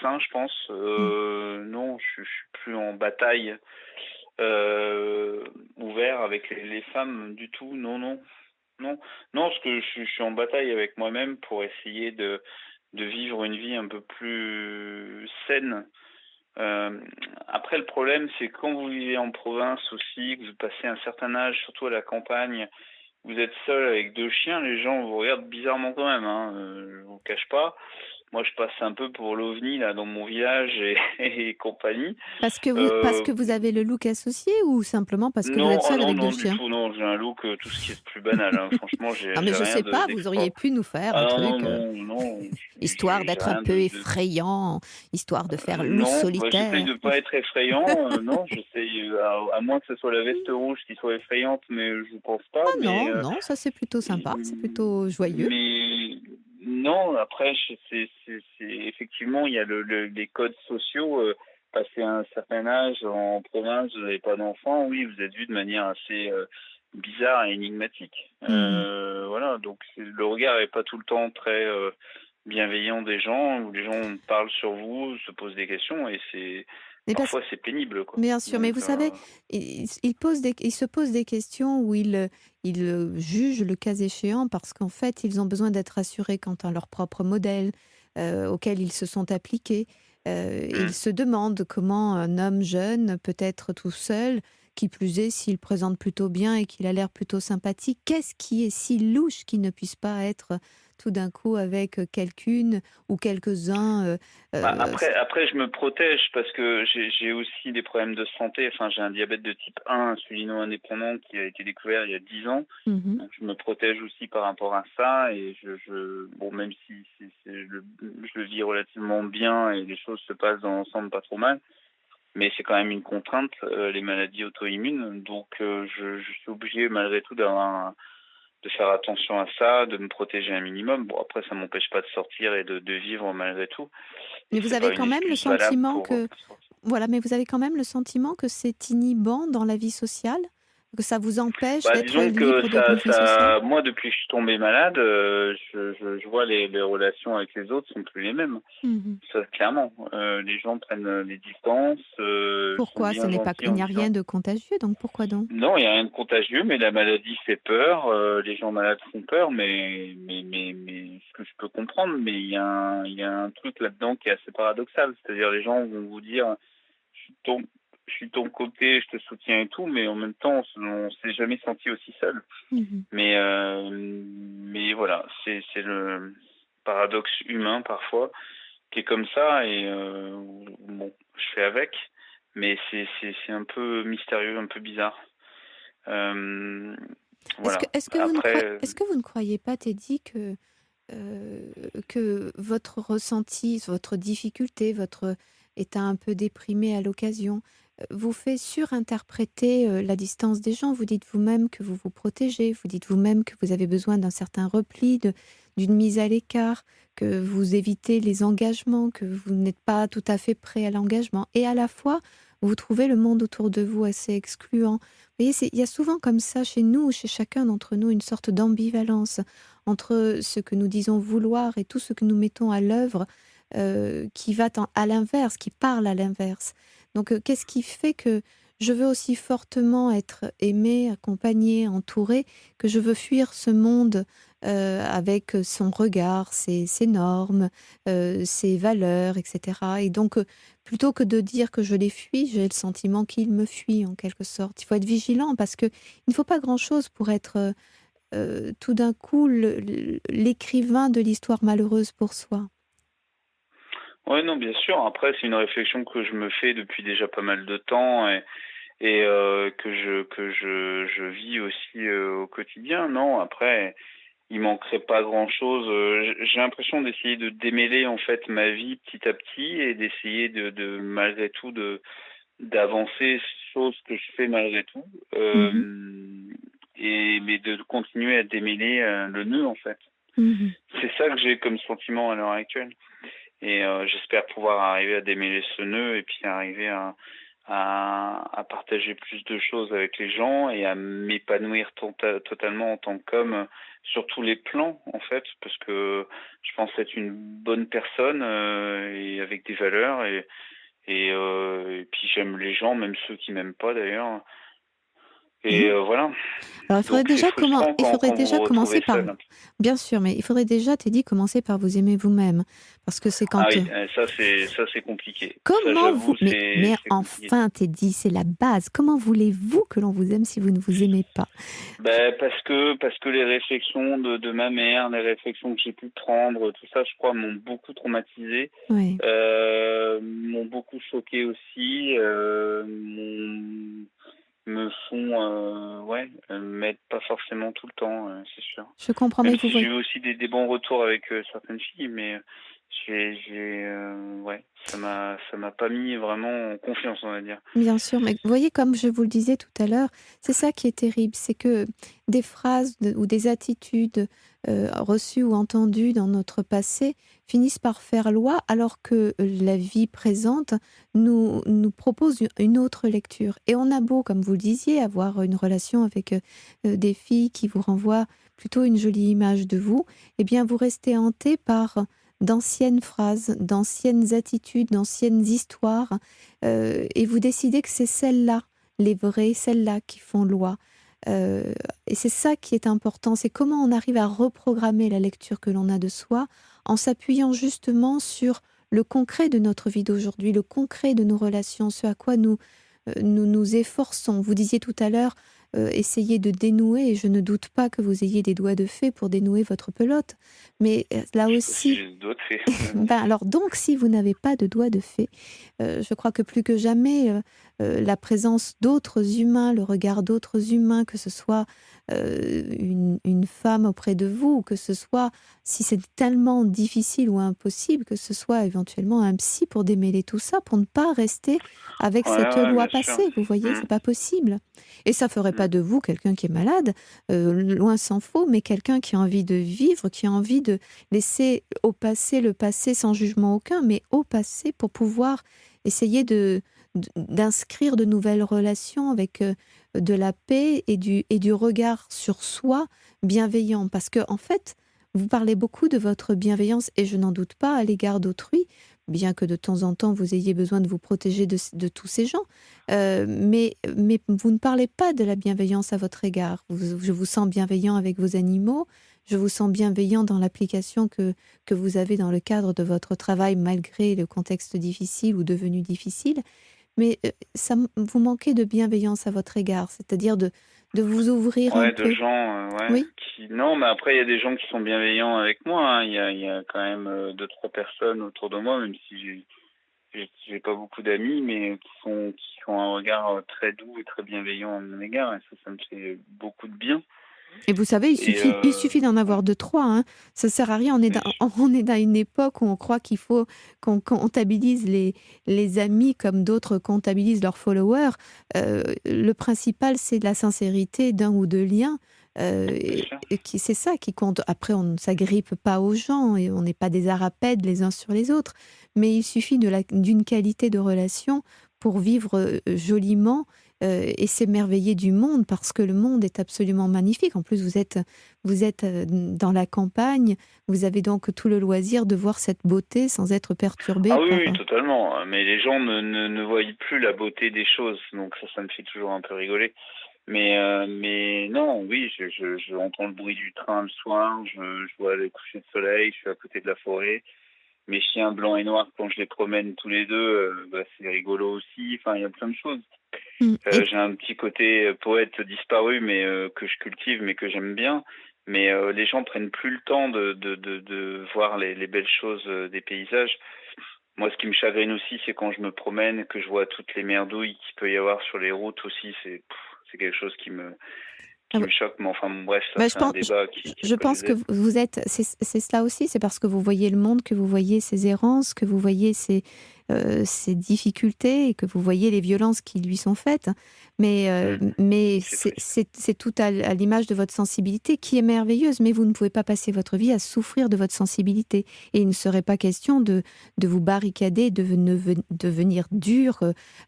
sain, je pense. Mm. Non, je suis plus en bataille ouvert avec les femmes du tout. Non, non, non, non, parce que je suis en bataille avec moi-même pour essayer de vivre une vie un peu plus saine. Euh, Après, le problème, c'est que quand vous vivez en province aussi, que vous passez un certain âge, surtout à la campagne, vous êtes seul avec deux chiens, les gens vous regardent bizarrement quand même, hein, je vous le cache pas. Moi, je passe un peu pour l'OVNI là dans mon village et, et compagnie. Parce Euh, que vous avez le look associé ou simplement parce que vous non, êtes oh seul non, avec deux non, du chiens? tout, non. J'ai un look tout ce qui est plus banal, hein. Franchement, Non, mais j'ai je rien sais pas, vous d'extra. auriez pu nous faire Ah un non, non, truc, non, non. histoire J'ai d'être un rien peu de. effrayant, histoire de faire loup Non, bah, j'essaye de solitaire. pas être effrayant. Non, j'essaye, à moins que ce soit la veste rouge qui soit effrayante, mais je pense pas. Ah non, non, ça c'est plutôt sympa, c'est plutôt joyeux. Mais non, après, effectivement, il y a les codes sociaux. Passé un certain âge en province, vous n'avez pas d'enfant, oui, vous êtes vu de manière assez bizarre et énigmatique. Mhm. Voilà, donc le regard est pas tout le temps très bienveillant des gens, où les gens parlent sur vous, se posent des questions, et Mais parce parfois c'est pénible, quoi. Bien sûr, mais Donc, vous savez, il se pose des questions où ils jugent le cas échéant parce qu'en fait, ils ont besoin d'être rassurés quant à leur propre modèle auquel ils se sont appliqués. Et ils hmm. se demandent comment un homme jeune peut être tout seul, qui plus est, s'il présente plutôt bien et qu'il a l'air plutôt sympathique. Qu'est-ce qui est si louche qu'il ne puisse pas être tout d'un coup avec quelqu'une ou quelques-uns Bah, euh, après, je me protège parce que j'ai aussi des problèmes de santé. Enfin, j'ai un diabète de type 1 insulino-indépendant qui a été découvert il y a 10 ans. mhm, Donc, je me protège aussi par rapport à ça. Et bon, même si je le vis relativement bien et les choses se passent dans l'ensemble pas trop mal, mais c'est quand même une contrainte, les maladies auto-immunes. Donc, je suis obligé malgré tout de faire attention à ça, de me protéger un minimum. Bon, après, ça m'empêche pas de sortir et de vivre malgré tout. mais Et vous c'est avez pas une quand même le excuse valable sentiment que, pour sortir. voilà, mais vous avez quand même le sentiment que c'est inhibant dans la vie sociale, Que ça vous empêche Bah, d'être disons que libre de vie sociale? moi, depuis que je suis tombé malade, je vois les relations avec les autres sont plus les mêmes. Mmh. Ça, clairement. Les gens prennent les distances, sont Pourquoi? Ce bien n'est pas gentils il en n'y a rien disant de contagieux, donc pourquoi donc? non, il n'y a rien de contagieux, mais la maladie fait peur. Les gens malades font peur, mais ce que je peux comprendre, mais il y a un truc là-dedans qui est assez paradoxal. C'est-à-dire, les gens vont vous dire, je suis ton, je suis de ton côté, je te soutiens et tout, mais en même temps, on s'est jamais senti aussi seul. Mmh. Mais voilà, c'est le paradoxe humain parfois qui est comme ça et bon, je fais avec, mais c'est un peu mystérieux, un peu bizarre. Euh, voilà. Après, Est-ce que vous ne croyez pas, Teddy, que votre ressenti, votre difficulté, votre état un peu déprimé à l'occasion, vous fait surinterpréter la distance des gens? Vous dites vous-même que vous vous protégez, vous dites vous-même que vous avez besoin d'un certain repli, d'une mise à l'écart, que vous évitez les engagements, que vous n'êtes pas tout à fait prêt à l'engagement. Et à la fois, vous trouvez le monde autour de vous assez excluant. Vous voyez, il y a souvent comme ça chez nous, chez chacun d'entre nous, une sorte d'ambivalence entre ce que nous disons vouloir et tout ce que nous mettons à l'œuvre, qui va à l'inverse, qui parle à l'inverse. Donc, qu'est-ce qui fait que je veux aussi fortement être aimée, accompagnée, entourée, que je veux fuir ce monde avec son regard, ses normes, ses valeurs, etc. Et donc, plutôt que de dire que je les fuis, j'ai le sentiment qu'ils me fuient en quelque sorte. Il faut être vigilant parce qu'il ne faut pas grand-chose pour être tout d'un coup l'écrivain de l'histoire malheureuse pour soi. ouais, non, bien sûr. Après, c'est une réflexion que je me fais depuis déjà pas mal de temps et que je vis aussi au quotidien. Non, après, il manquerait pas grand-chose. J'ai l'impression d'essayer de démêler en fait ma vie petit à petit et d'essayer de malgré tout d'avancer, chose que je fais malgré tout, Mhm, mais de continuer à démêler le nœud en fait. mhm. C'est ça que j'ai comme sentiment à l'heure actuelle. Et j'espère pouvoir arriver à démêler ce nœud et puis arriver à partager plus de choses avec les gens et à m'épanouir totalement en tant qu'homme sur tous les plans en fait, parce que je pense être une bonne personne et avec des valeurs et puis j'aime les gens, même ceux qui m'aiment pas d'ailleurs. Et Mhm. voilà. Alors, Donc c'est frustrant il faudrait quand vous déjà vous commencer retrouvez par, seul. bien sûr, mais il faudrait déjà, Teddy, commencer par vous aimer vous-même. Parce que c'est Ah quand, oui, ça c'est compliqué. Ça comment j'avoue vous, mais c'est compliqué. enfin, Teddy, c'est la base. Comment voulez-vous que l'on vous aime si vous ne vous aimez pas? Ben, parce que les réflexions de ma mère, les réflexions que j'ai pu prendre, tout ça, je crois, m'ont beaucoup traumatisé, Oui. m'ont beaucoup choqué aussi, me font, ouais, m'aident pas forcément tout le temps, c'est sûr. Je comprends, Même mais vous si j'ai voyez. eu aussi des bons retours avec certaines filles, mais ouais, ça m'a pas mis vraiment en confiance, on va dire. Bien sûr, mais vous voyez, comme je vous le disais tout à l'heure, c'est ça qui est terrible, c'est que des phrases ou des attitudes reçues ou entendues dans notre passé finissent par faire loi alors que la vie présente nous propose une autre lecture. Et on a beau, comme vous le disiez, avoir une relation avec des filles qui vous renvoient plutôt une jolie image de vous, eh bien vous restez hanté par d'anciennes phrases, d'anciennes attitudes, d'anciennes histoires et vous décidez que c'est celles-là, les vraies, celles-là qui font loi. Et c'est ça qui est important, c'est comment on arrive à reprogrammer la lecture que l'on a de soi en s'appuyant justement le concret de notre vie d'aujourd'hui, le concret de nos relations, ce à quoi nous nous efforçons. Vous disiez tout à l'heure, essayez de dénouer, et je ne doute pas que vous ayez des doigts de fée pour dénouer votre pelote, mais là Je sais pas si aussi, j'ai d'autres faits, mais bon. ben alors donc, si vous n'avez pas de doigts de fée, je crois que plus que jamais, la présence d'autres humains, le regard d'autres humains, que ce soit une femme auprès de vous, ou que ce soit, si c'est tellement difficile ou impossible, que ce soit éventuellement un psy pour démêler tout ça, pour ne pas rester avec Ouais, cette ouais, loi bien sûr. passée. Vous voyez, Mm, c'est pas possible. Et ça ferait pas mm. de vous quelqu'un qui est malade, loin s'en faut, mais quelqu'un qui a envie de vivre, qui a envie de laisser au passé le passé sans jugement aucun, mais au passé pour pouvoir essayer d'inscrire de nouvelles relations avec de la paix et du regard sur soi bienveillant. Parce que, en fait, vous parlez beaucoup de votre bienveillance, et je n'en doute pas, à l'égard d'autrui, bien que de temps en temps vous ayez besoin de vous protéger de tous ces gens. Mais vous ne parlez pas de la bienveillance à votre égard. Je vous sens bienveillant avec vos animaux, je vous sens bienveillant dans l'application que vous avez dans le cadre de votre travail, malgré le contexte difficile ou devenu difficile. Mais vous manquez de bienveillance à votre égard, c'est-à-dire de vous ouvrir un Ouais, de peu. gens, Oui, qui... Non, mais après, il y a des gens qui sont bienveillants avec moi, hein. Il y a quand même deux, trois personnes autour de moi, même si j'ai pas beaucoup d'amis, mais qui ont un regard très doux et très bienveillant à mon égard, et ça me fait beaucoup de bien. et vous savez, Et il suffit d'en ouais, avoir deux, trois, hein. Ça sert à rien, mais on est dans une époque où on croit qu'il faut qu'on comptabilise les amis comme d'autres comptabilisent leurs followers. Le principal, c'est la sincérité d'un ou deux liens. bien sûr. C'est ça qui compte. Après, on ne s'agrippe pas aux gens et on n'est pas des arapèdes les uns sur les autres. Mais il suffit d'une qualité de relation pour vivre joliment et s'émerveiller du monde, parce que le monde est absolument magnifique. En plus, vous êtes dans la campagne, vous avez donc tout le loisir de voir cette beauté sans être perturbé Ah oui, par... oui, totalement. Mais les gens ne voient plus la beauté des choses, donc ça me fait toujours un peu rigoler. Mais non, oui, je entends le bruit du train le soir, je vois le coucher de soleil, je suis à côté de la forêt. Mes chiens blancs et noirs, quand je les promène tous les deux, c'est rigolo aussi. Enfin, il y a plein de choses. Et J'ai un petit côté poète disparu, mais que je cultive, mais que j'aime bien. Mais les gens prennent plus le temps de voir les belles choses des paysages. Moi, ce qui me chagrine aussi, c'est quand je me promène, que je vois toutes les merdouilles qu'il peut y avoir sur les routes aussi. C'est quelque chose qui me choque. Mais enfin, bon, bref, ça, bah, c'est un débat qui je après pense les que aide. vous êtes, c'est cela aussi, c'est parce que vous voyez le monde, que vous voyez ses errances, que vous voyez ses difficultés et que vous voyez les violences qui lui sont faites. Mais C'est triste. c'est tout à l'image de votre sensibilité qui est merveilleuse, mais vous ne pouvez pas passer votre vie à souffrir de votre sensibilité. Et il ne serait pas question de vous barricader, de devenir dur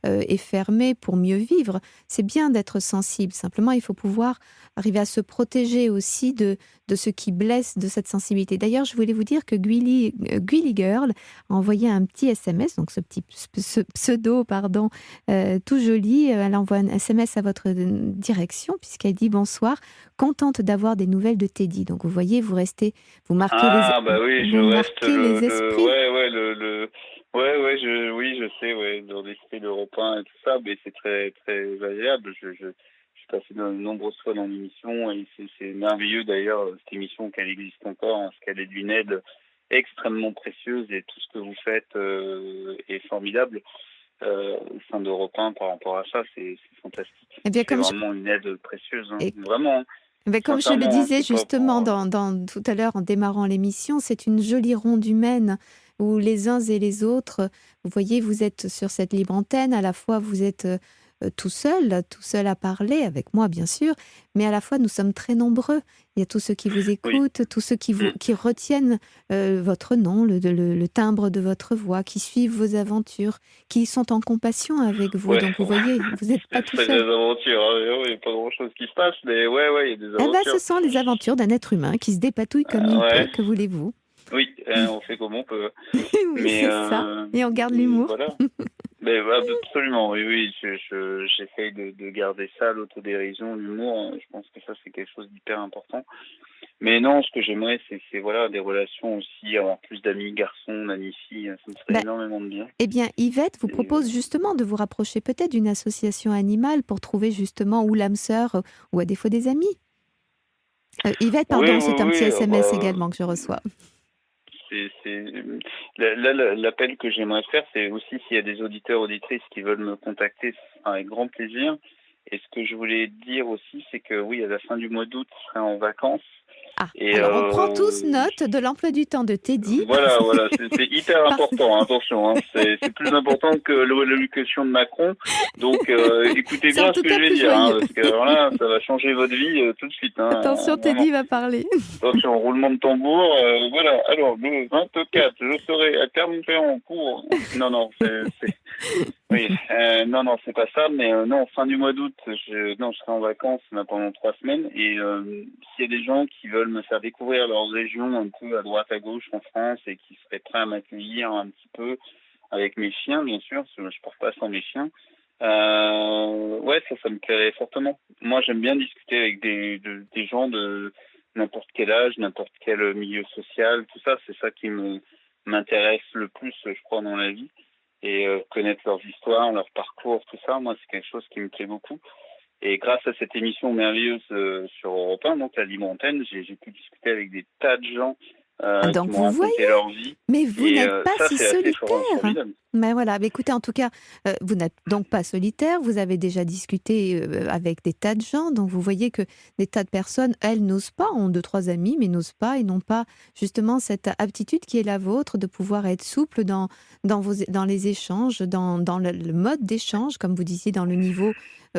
et fermé pour mieux vivre. C'est bien d'être sensible, simplement il faut pouvoir arriver à se protéger aussi de ce qui blesse de cette sensibilité. D'ailleurs, je voulais vous dire que Gwilly Girl a envoyé un petit SMS, donc ce pseudo, pardon, tout joli. Elle envoie un SMS à votre direction, puisqu'elle dit: bonsoir, contente d'avoir des nouvelles de Teddy. Donc vous voyez, vous Ah bah oui, je reste marquez les esprits. ouais, oui, je sais, ouais, dans l'esprit européen et tout ça, mais c'est très très agréable. Je suis passé de nombreuses fois dans l'émission, et c'est merveilleux d'ailleurs, cette émission, qu'elle existe encore, parce qu'elle est d'une aide extrêmement précieuse, et tout ce que vous faites est formidable au sein d'Europe 1 par rapport à ça. C'est fantastique. Eh bien, C'est vraiment une aide précieuse, hein. et Vraiment, hein. comme je le Sincèrement, hein, disais c'est pas justement pour... tout à l'heure en démarrant l'émission, c'est une jolie ronde humaine où les uns et les autres, vous voyez, vous êtes sur cette libre antenne, à la fois vous êtes tout seul à parler, avec moi bien sûr, mais à la fois nous sommes très nombreux. Il y a tous ceux qui vous Oui. écoutent, tous ceux qui retiennent votre nom, le timbre de votre voix, qui suivent vos aventures, qui sont en compassion avec vous. Ouais, Donc vous voyez, vous n'êtes pas tout c'est des seul. aventures, hein. Il n'y a pas grand-chose qui se passe, mais ouais, il y a des Eh ben, ce aventures. sont les aventures d'un être humain qui se dépatouille comme il peut, Ouais, que voulez-vous? oui, on fait comme on peut. Oui, Mais c'est ça. Et on garde l'humour. voilà. Mais absolument, oui, j'essaye de garder ça, l'autodérision, l'humour, hein. Je pense que ça, c'est quelque chose d'hyper important. Mais non, ce que j'aimerais, c'est voilà, des relations aussi, avoir plus d'amis garçons, d'amis filles, ça me ferait Ben, énormément de bien. eh bien, Yvette vous Et, propose justement de vous rapprocher peut-être d'une association animale pour trouver justement ou l'âme sœur ou à défaut des amis. Yvette, oui, pardon, oui, c'est un petit oui, SMS également que je reçois. c'est l'appel que j'aimerais faire, c'est aussi s'il y a des auditeurs, auditrices qui veulent me contacter, ce sera avec grand plaisir. Et ce que je voulais dire aussi, c'est que oui, à la fin du mois d'août, je serai en vacances. Ah, Et alors on prend tous note de l'emploi du temps de Teddy. voilà, c'est hyper Parce- important, hein, attention, hein, c'est plus important que l'élocution de Macron. Donc écoutez C'est en bien ce tout que je cas vais plus dire, hein, joyeux. parce que alors là, ça va changer votre vie tout de suite, hein, Attention, vraiment. Teddy va parler. Attention, roulement de tambour, voilà. Alors, le 24, je serai à Clermont-Ferrand en cours. Non, Oui, non, non, c'est pas ça, mais non, fin du mois d'août, non, je serai en vacances là, pendant 3 semaines et s'il y a des gens qui veulent me faire découvrir leur région un peu à droite à gauche en France et qui seraient prêts à m'accueillir un petit peu avec mes chiens, bien sûr, parce que je pars pas sans mes chiens. Ouais, ça me plairait fortement. Moi, j'aime bien discuter avec des gens de n'importe quel âge, n'importe quel milieu social, tout ça, c'est ça qui m'intéresse le plus, je crois, dans la vie. Et connaître leurs histoires, leur parcours, tout ça, moi, c'est quelque chose qui me plaît beaucoup. Et grâce à cette émission merveilleuse sur Europe 1, donc la Libre Antenne, j'ai pu discuter avec des tas de gens qui Donc m'ont vous voyez, raconté leur vie. mais vous Et n'êtes pas ça, si c'est assez solitaire. formidable. Mais voilà, mais écoutez, en tout cas, vous n'êtes donc pas solitaire, vous avez déjà discuté avec des tas de gens, donc vous voyez que des tas de personnes, elles, n'osent pas, ont deux, trois amis, mais n'osent pas et n'ont pas justement cette aptitude qui est la vôtre de pouvoir être souple dans les échanges, dans le mode d'échange, comme vous disiez, dans le niveau,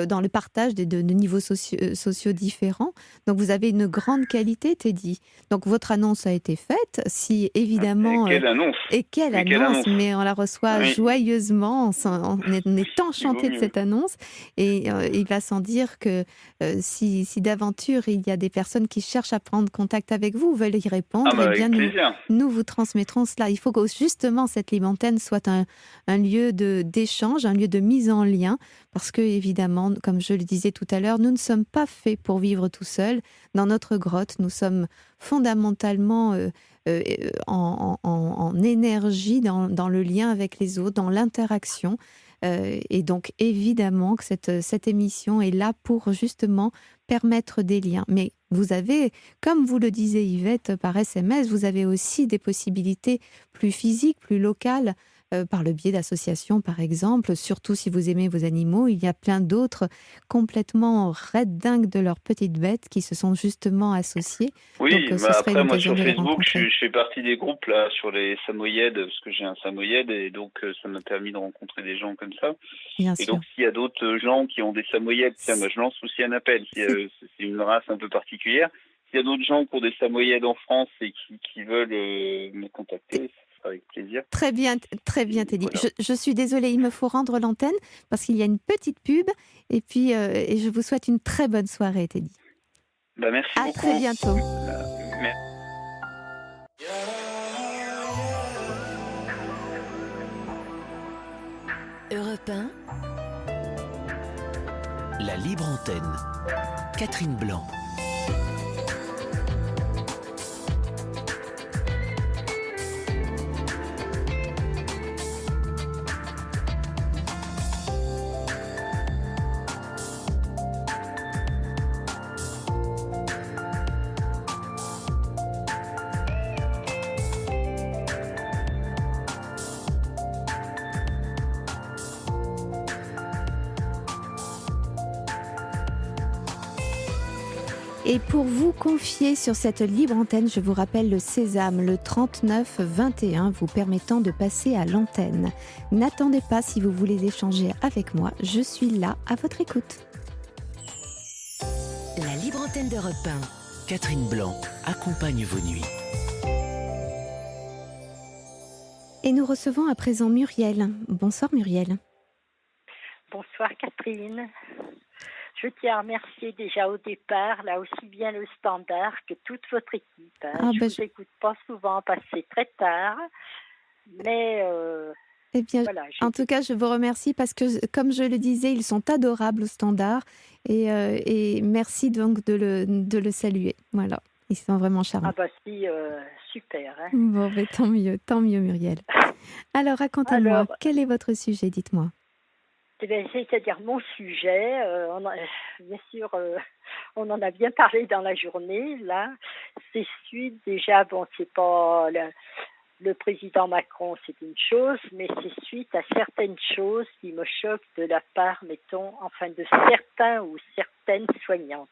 dans le partage de niveaux sociaux différents. Donc vous avez une grande qualité, Teddy. Donc votre annonce a été faite. Si Et évidemment, quelle annonce! et quelle Mais quelle annonce, annonce! mais on la reçoit Oui, joyeusement, on est il vaut enchanté de mieux. cette annonce. Et il va sans dire que si d'aventure il y a des personnes qui cherchent à prendre contact avec vous, veulent y Ah répondre, bah eh bien avec plaisir. nous vous transmettrons cela. Il faut que justement cette libre antenne soit un lieu d'échange, un lieu de mise en lien, parce que évidemment, comme je le disais tout à l'heure, nous ne sommes pas faits pour vivre tout seuls. Dans notre grotte, nous sommes fondamentalement en énergie dans le lien avec les autres, dans l'interaction. Et donc évidemment que cette émission est là pour justement permettre des liens. Mais vous avez, comme vous le disiez Yvette par SMS, vous avez aussi des possibilités plus physiques, plus locales, par le biais d'associations par exemple, surtout si vous aimez vos animaux. Il y a plein d'autres complètement raides dingues de leurs petites bêtes qui se sont justement associés. Donc Oui, ce bah serait après moi l'occasion sur de les Facebook, rencontrer. je fais partie des groupes là sur les samoyèdes parce que j'ai un samoyède et donc ça m'a permis de rencontrer des gens comme ça. Bien Et sûr. donc s'il y a d'autres gens qui ont des samoyèdes, tiens, moi je lance aussi un appel. C'est une race un peu particulière. S'il y a d'autres gens qui ont des samoyèdes en France et qui veulent me contacter, ce sera avec plaisir. Très bien, Et Teddy. voilà. Je suis désolée, il me faut rendre l'antenne parce qu'il y a une petite pub. Et puis, et je vous souhaite une très bonne soirée, Teddy. Bah merci À très beaucoup. bientôt. Merci. Europe 1, la libre antenne. Catherine Blanc. Et pour vous confier sur cette libre antenne, je vous rappelle le sésame, le 3921, vous permettant de passer à l'antenne. N'attendez pas si vous voulez échanger avec moi, je suis là à votre écoute. La libre antenne d'Europe 1. Catherine Blanc accompagne vos nuits. Et nous recevons à présent Muriel. Bonsoir Muriel. Bonsoir Catherine. Je tiens à remercier déjà au départ, là aussi bien le standard que toute votre équipe. Je ne vous écoute pas souvent passer très tard, mais eh bien, voilà. En tout cas, je vous remercie parce que, comme je le disais, ils sont adorables au standard et merci donc de le saluer. Voilà, ils sont vraiment charmants. Ah bah si, super. Hein. Bon, mais tant mieux Muriel. Alors, racontez-moi, quel est votre sujet, dites-moi. C'est-à-dire mon sujet, bien sûr, on en a bien parlé dans la journée, là. C'est suite, déjà, bon, c'est pas le président Macron, c'est une chose, mais c'est suite à certaines choses qui me choquent de la part, mettons, enfin, de certains ou certaines soignantes.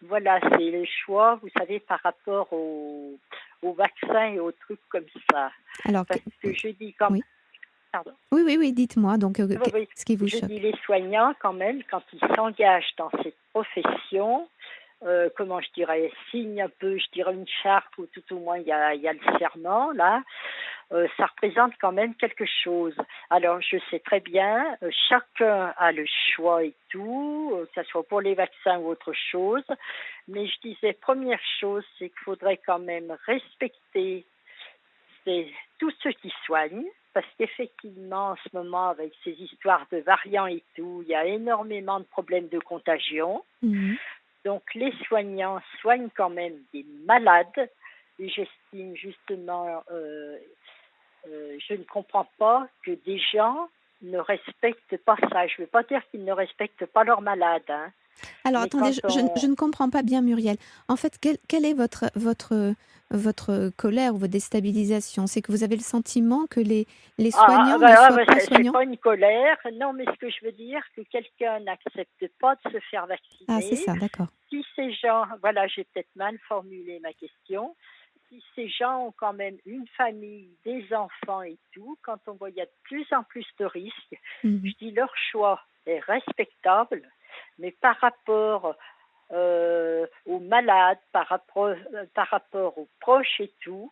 Voilà, c'est le choix, vous savez, par rapport au vaccin et aux trucs comme ça. Alors, parce que je dis comme... Oui. Pardon. Oui, dites-moi, donc, Oui. ce qui vous choque. Je dis les soignants, quand même, quand ils s'engagent dans cette profession, comment je dirais, signent un peu, je dirais une charte, ou tout au moins il y a le serment, là, ça représente quand même quelque chose. Alors, je sais très bien, chacun a le choix et tout, que ce soit pour les vaccins ou autre chose. Mais je disais, première chose, c'est qu'il faudrait quand même respecter c'est tous ceux qui soignent, parce qu'effectivement, en ce moment, avec ces histoires de variants et tout, il y a énormément de problèmes de contagion. Mhm. Donc, les soignants soignent quand même des malades. Et j'estime justement, je ne comprends pas que des gens ne respectent pas ça. Je ne veux pas dire qu'ils ne respectent pas leurs malades, hein. Alors, Mais attendez, quand je on... ne comprends pas bien, Muriel. En fait, quelle est votre colère ou votre déstabilisation? C'est que vous avez le sentiment que les soignants ne soient pas c'est soignants? pas une colère. Non, mais ce que je veux dire, que quelqu'un n'accepte pas de se faire Ah, c'est vacciner. ça, d'accord. Si ces gens, voilà, j'ai peut-être mal formulé ma question, si ces gens ont quand même une famille, des enfants et tout, quand on voit il y a de plus en plus de risques, Mhm. je dis leur choix est respectable, mais par rapport aux malades, par rapport aux proches et tout,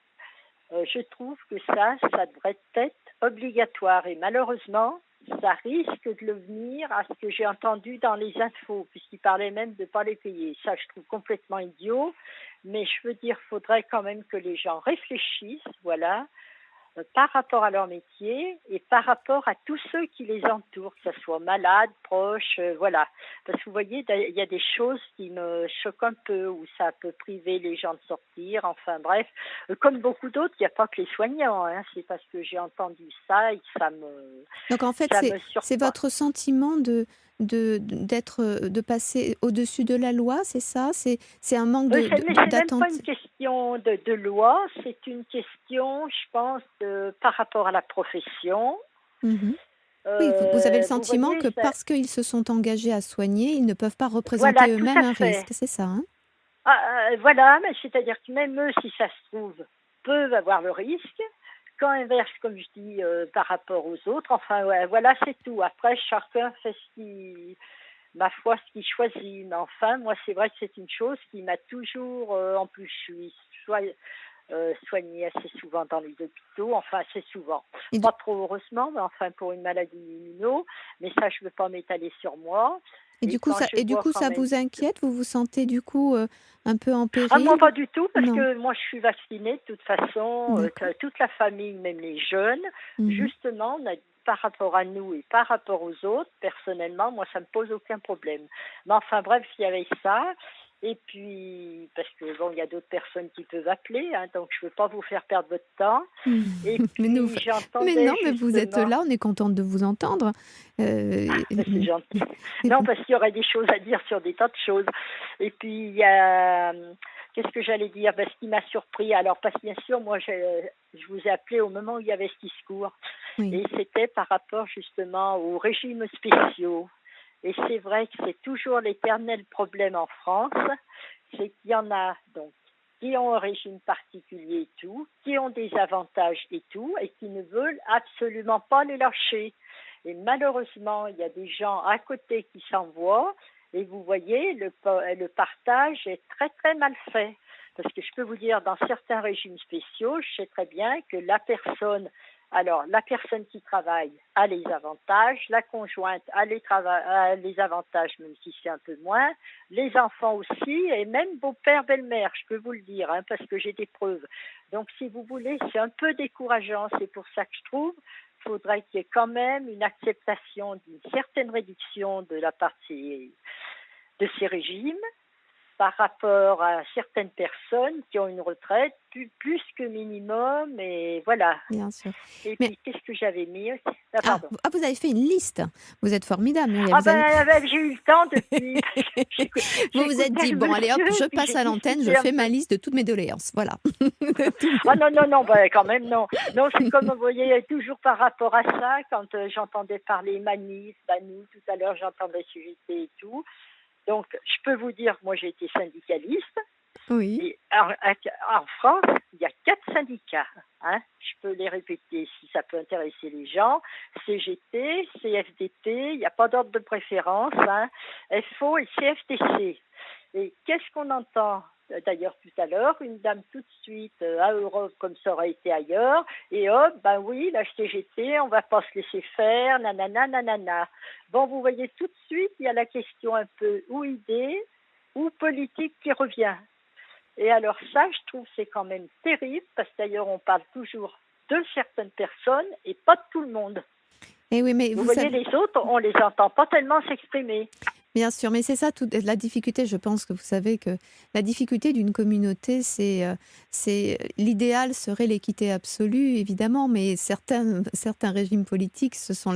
je trouve que ça devrait être obligatoire. Et malheureusement, ça risque de le venir à ce que j'ai entendu dans les infos, puisqu'ils parlaient même de ne pas les payer. Ça, je trouve complètement idiot. Mais je veux dire, il faudrait quand même que les gens réfléchissent, voilà, par rapport à leur métier et par rapport à tous ceux qui les entourent, que ce soit malades, proches, voilà. Parce que vous voyez, il y a des choses qui me choquent un peu, où ça peut priver les gens de sortir, enfin bref. Comme beaucoup d'autres, il n'y a pas que les soignants, hein, c'est parce que j'ai entendu ça et que Donc, en fait, ça me c'est surprend. votre sentiment de passer au-dessus de la loi, c'est ça? C'est un manque Mais c'est même pas d'attente? une question de loi, c'est une question, je pense, par rapport à la profession. Mhm. Oui, vous avez le Vous sentiment voyez, que parce qu'ils se sont engagés à soigner, ils ne peuvent pas voilà, représenter tout eux-mêmes à un fait. risque, c'est ça, hein? Voilà, mais c'est-à-dire que même eux, si ça se trouve, peuvent avoir le risque. Quand inverse, comme je dis, par rapport aux autres, enfin, ouais, voilà, c'est tout. Après, chacun fait ma foi, ce qu'il choisit. Mais enfin, moi, c'est vrai que c'est une chose qui m'a toujours, en plus, je suis soignée assez souvent dans les hôpitaux, enfin, assez souvent. Et du, Pas trop heureusement, mais enfin, pour une maladie immuno. Mais ça, je ne veux pas m'étaler sur moi. et Et du coup, quand je vois quand ça même... vous inquiète? Vous vous sentez du coup un peu en Ah, moi, péril? pas du tout, parce Non, que moi, je suis vaccinée de toute façon, d'accord. toute la famille, même les jeunes. Mhm. Justement, on a, par rapport à nous et par rapport aux autres, personnellement, moi, ça me pose aucun problème. Mais enfin, bref, il y avait ça. Et puis, parce que bon, il y a d'autres personnes qui peuvent appeler, hein, donc je ne veux pas vous faire perdre votre temps. Et Mais nous, puis, mais j'entendais non, mais vous êtes justement, là, on est contente de vous entendre. Euh, ben, c'est gentil. Non, parce qu'il y aurait des choses à dire sur des tas de choses. Et puis, il y a... Qu'est-ce que j'allais dire? Ben, ce qui m'a surpris, alors, parce que bien sûr, moi, je vous ai appelé au moment où il y avait ce discours. oui, Et c'était par rapport justement aux régimes spéciaux. Et c'est vrai que c'est toujours l'éternel problème en France, c'est qu'il y en a donc qui ont un régime particulier et tout, qui ont des avantages et tout, et qui ne veulent absolument pas les lâcher. Et malheureusement, il y a des gens à côté qui s'envoient, et vous voyez, le partage est très très mal fait. Parce que je peux vous dire, dans certains régimes spéciaux, je sais très bien que la personne qui travaille a les avantages, la conjointe a les avantages, même si c'est un peu moins, les enfants aussi, et même beau-père, belle-mère, je peux vous le dire, hein, parce que j'ai des preuves. Donc, si vous voulez, c'est un peu décourageant. C'est pour ça que je trouve qu'il faudrait qu'il y ait quand même une acceptation d'une certaine réduction de la part de ces régimes par rapport à certaines personnes qui ont une retraite plus que minimum, et voilà. bien sûr. Et Mais puis, qu'est-ce que j'avais mis? Ah, pardon. vous avez fait une liste. Vous êtes formidable, Muriel. Ah ben, j'ai eu le temps depuis. Vous vous êtes J'écoutais dit, le bon, allez hop, monsieur, je puis passe j'ai à l'antenne, je discuté un fais ma peu. liste de toutes mes doléances. Voilà. Ah non, non, non, ben, quand même, non. Non, c'est comme vous voyez, toujours par rapport à ça, quand j'entendais parler manif, Banou, tout à l'heure, j'entendais CGT et tout. Donc, je peux vous dire, moi, j'ai été syndicaliste. Oui, Et en France, il y a 4 syndicats. Hein. Je peux les répéter si ça peut intéresser les gens. CGT, CFDT, il n'y a pas d'ordre de préférence. Hein. FO et CFTC. Et qu'est-ce qu'on entend? D'ailleurs, tout à l'heure, une dame tout de suite à Europe, comme ça aurait été ailleurs, et hop, ben oui, la CGT, on va pas se laisser faire, nanana, nanana. Bon, vous voyez, tout de suite, il y a la question un peu ou idée ou politique qui revient. Et alors ça, je trouve, c'est quand même terrible, parce que d'ailleurs, on parle toujours de certaines personnes et pas de tout le monde. Et oui, mais Vous vous voyez, savez, les autres, on les entend pas tellement s'exprimer. bien sûr, mais c'est ça toute la difficulté. Je pense que vous savez que la difficulté d'une communauté, l'idéal serait l'équité absolue, évidemment, mais certains régimes politiques se sont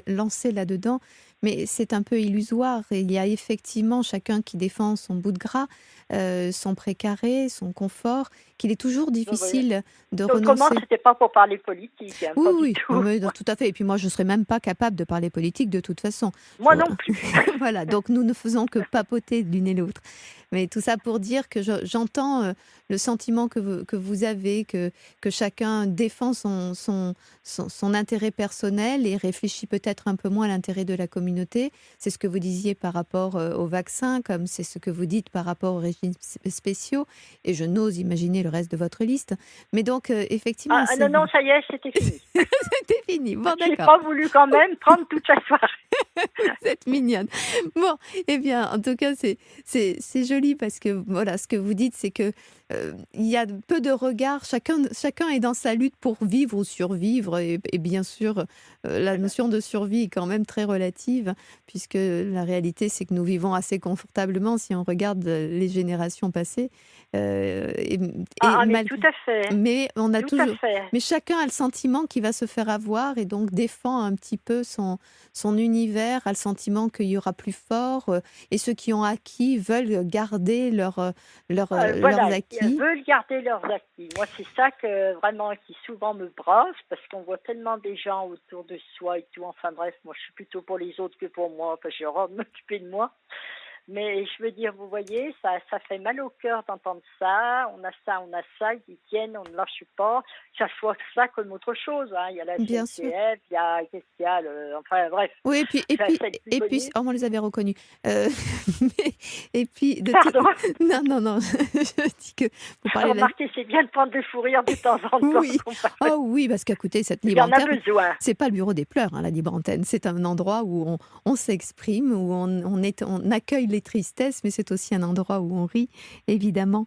lancés là-dedans, mais c'est un peu illusoire. Et il y a effectivement chacun qui défend son bout de gras, son précaré, son confort, qu'il est toujours Vous voyez. difficile de Donc, comment renoncer. c'était pas pour parler politique, hein, Oui, pas du oui, tout. non, mais tout à fait. Et puis moi, je ne serais même pas capable de parler politique de toute façon. Moi non plus. Voilà, donc nous ne faisons que papoter l'une et l'autre. Mais tout ça pour dire que j'entends le sentiment que vous avez, que chacun défend son intérêt personnel et réfléchit peut-être un peu moins à l'intérêt de la communauté. C'est ce que vous disiez par rapport au vaccin, comme c'est ce que vous dites par rapport aux régimes spéciaux. Et je n'ose imaginer le reste de votre liste. Mais donc, effectivement, Ah non, non, ça y est, c'était fini. c'était fini. Bon, J'ai d'accord. pas voulu quand même prendre toute la soirée. Vous êtes mignonne. Bon, eh bien, en tout cas, c'est joli parce que voilà, ce que vous dites, c'est que il y a peu de regards. Chacun est dans sa lutte pour vivre ou survivre. Et bien sûr, la notion de survie est quand même très relative, puisque la réalité, c'est que nous vivons assez confortablement si on regarde les générations passées. Mais tout à fait. Mais on a Tout à toujours. fait. Mais chacun a le sentiment qu'il va se faire avoir et donc défend un petit peu son univers, a le sentiment qu'il y aura plus fort, et ceux qui ont acquis veulent garder leurs Voilà, ils acquis. veulent garder leurs acquis. Moi, c'est ça que vraiment qui souvent me brasse, parce qu'on voit tellement des gens autour de soi et tout. Enfin bref, moi, je suis plutôt pour les autres que pour moi, parce que j'ai horreur de m'occuper de moi. Mais je veux dire, vous voyez, ça fait mal au cœur d'entendre ça, ils tiennent, on ne lâche pas, que ça soit ça comme autre chose, hein. Il y a la Bien sûr. SNCF, qu'est-ce qu'il y a, enfin bref, Oui, ça, c'est le plus et puis, connu. oh, on les avait reconnus. Et puis, Pardon, non, non, non, je dis que vous parlez de la... remarquez, c'est bien de prendre des fous rires de temps en temps. Oui, oh oui, parce qu'à côté, cette Il y libre en a antenne, besoin. c'est pas le bureau des pleurs, hein, la libre antenne. C'est un endroit où on s'exprime, où on accueille les tristesses, mais c'est aussi un endroit où on rit, évidemment.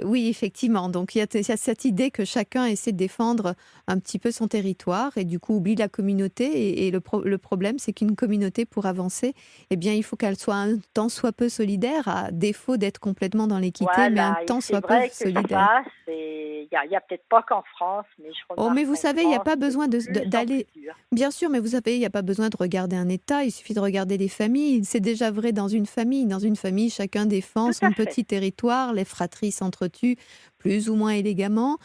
Oui, effectivement. Donc, il y a cette idée que chacun essaie de défendre un petit peu son territoire et du coup oublie la communauté. Et le problème, c'est qu'une communauté, pour avancer, eh bien, il faut qu'elle soit un tant soit peu solidaire, à défaut d'être complètement dans l'équité, mais un Voilà, et tant c'est soit peu vrai que ça solidaire. passe, et il y a peut-être pas qu'en France, mais je Oh, remarque mais vous qu'en savez, il n'y a France, pas c'est besoin de plus en d'aller... plus dur. Bien sûr, mais vous savez, il n'y a pas besoin de regarder un État, il suffit de regarder les familles. C'est déjà vrai dans une famille. Dans une famille, chacun défend Tout à son fait. petit territoire, les fratries s'entretuent plus ou moins élégamment,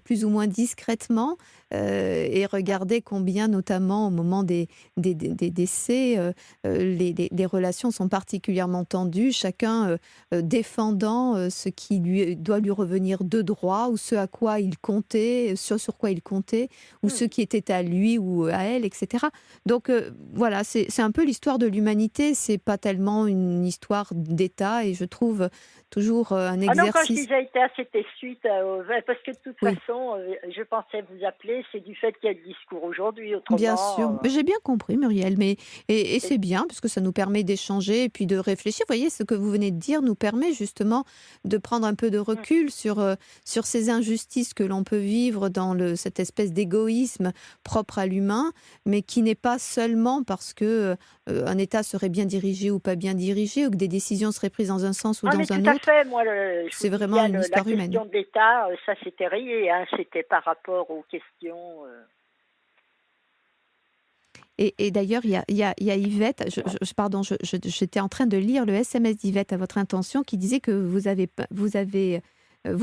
plus ou moins discrètement, et regardez combien, notamment au moment des décès, les relations sont particulièrement tendues, chacun défendant ce qui doit lui revenir de droit, ou ce à quoi il comptait, sur quoi il comptait, ou ce qui était à lui ou à elle, etc. Donc voilà, c'est un peu l'histoire de l'humanité, c'est pas tellement une histoire d'État, et je trouve toujours un Ah non, quand je exercice. disais État, c'était suite parce que de toute Oui, façon, je pensais vous appeler, c'est du fait qu'il y a le discours aujourd'hui, bien autrement. sûr. Mais j'ai bien compris, Muriel, mais et Et- c'est bien parce que ça nous permet d'échanger et puis de réfléchir. Vous voyez, ce que vous venez de dire nous permet justement de prendre un peu de Mm. recul sur ces injustices que l'on peut vivre dans cette espèce d'égoïsme propre à l'humain, mais qui n'est pas seulement parce que un État serait bien dirigé ou pas bien dirigé, ou que des décisions seraient prises dans un sens ou Ah mais dans tout un à autre. fait, moi je vous C'est dis vraiment bien une la histoire humaine. question de l'État, ça c'était rayé, hein, c'était par rapport aux questions. Et d'ailleurs, il y a Yvette, pardon, j'étais en train de lire le SMS d'Yvette à votre intention qui disait que vous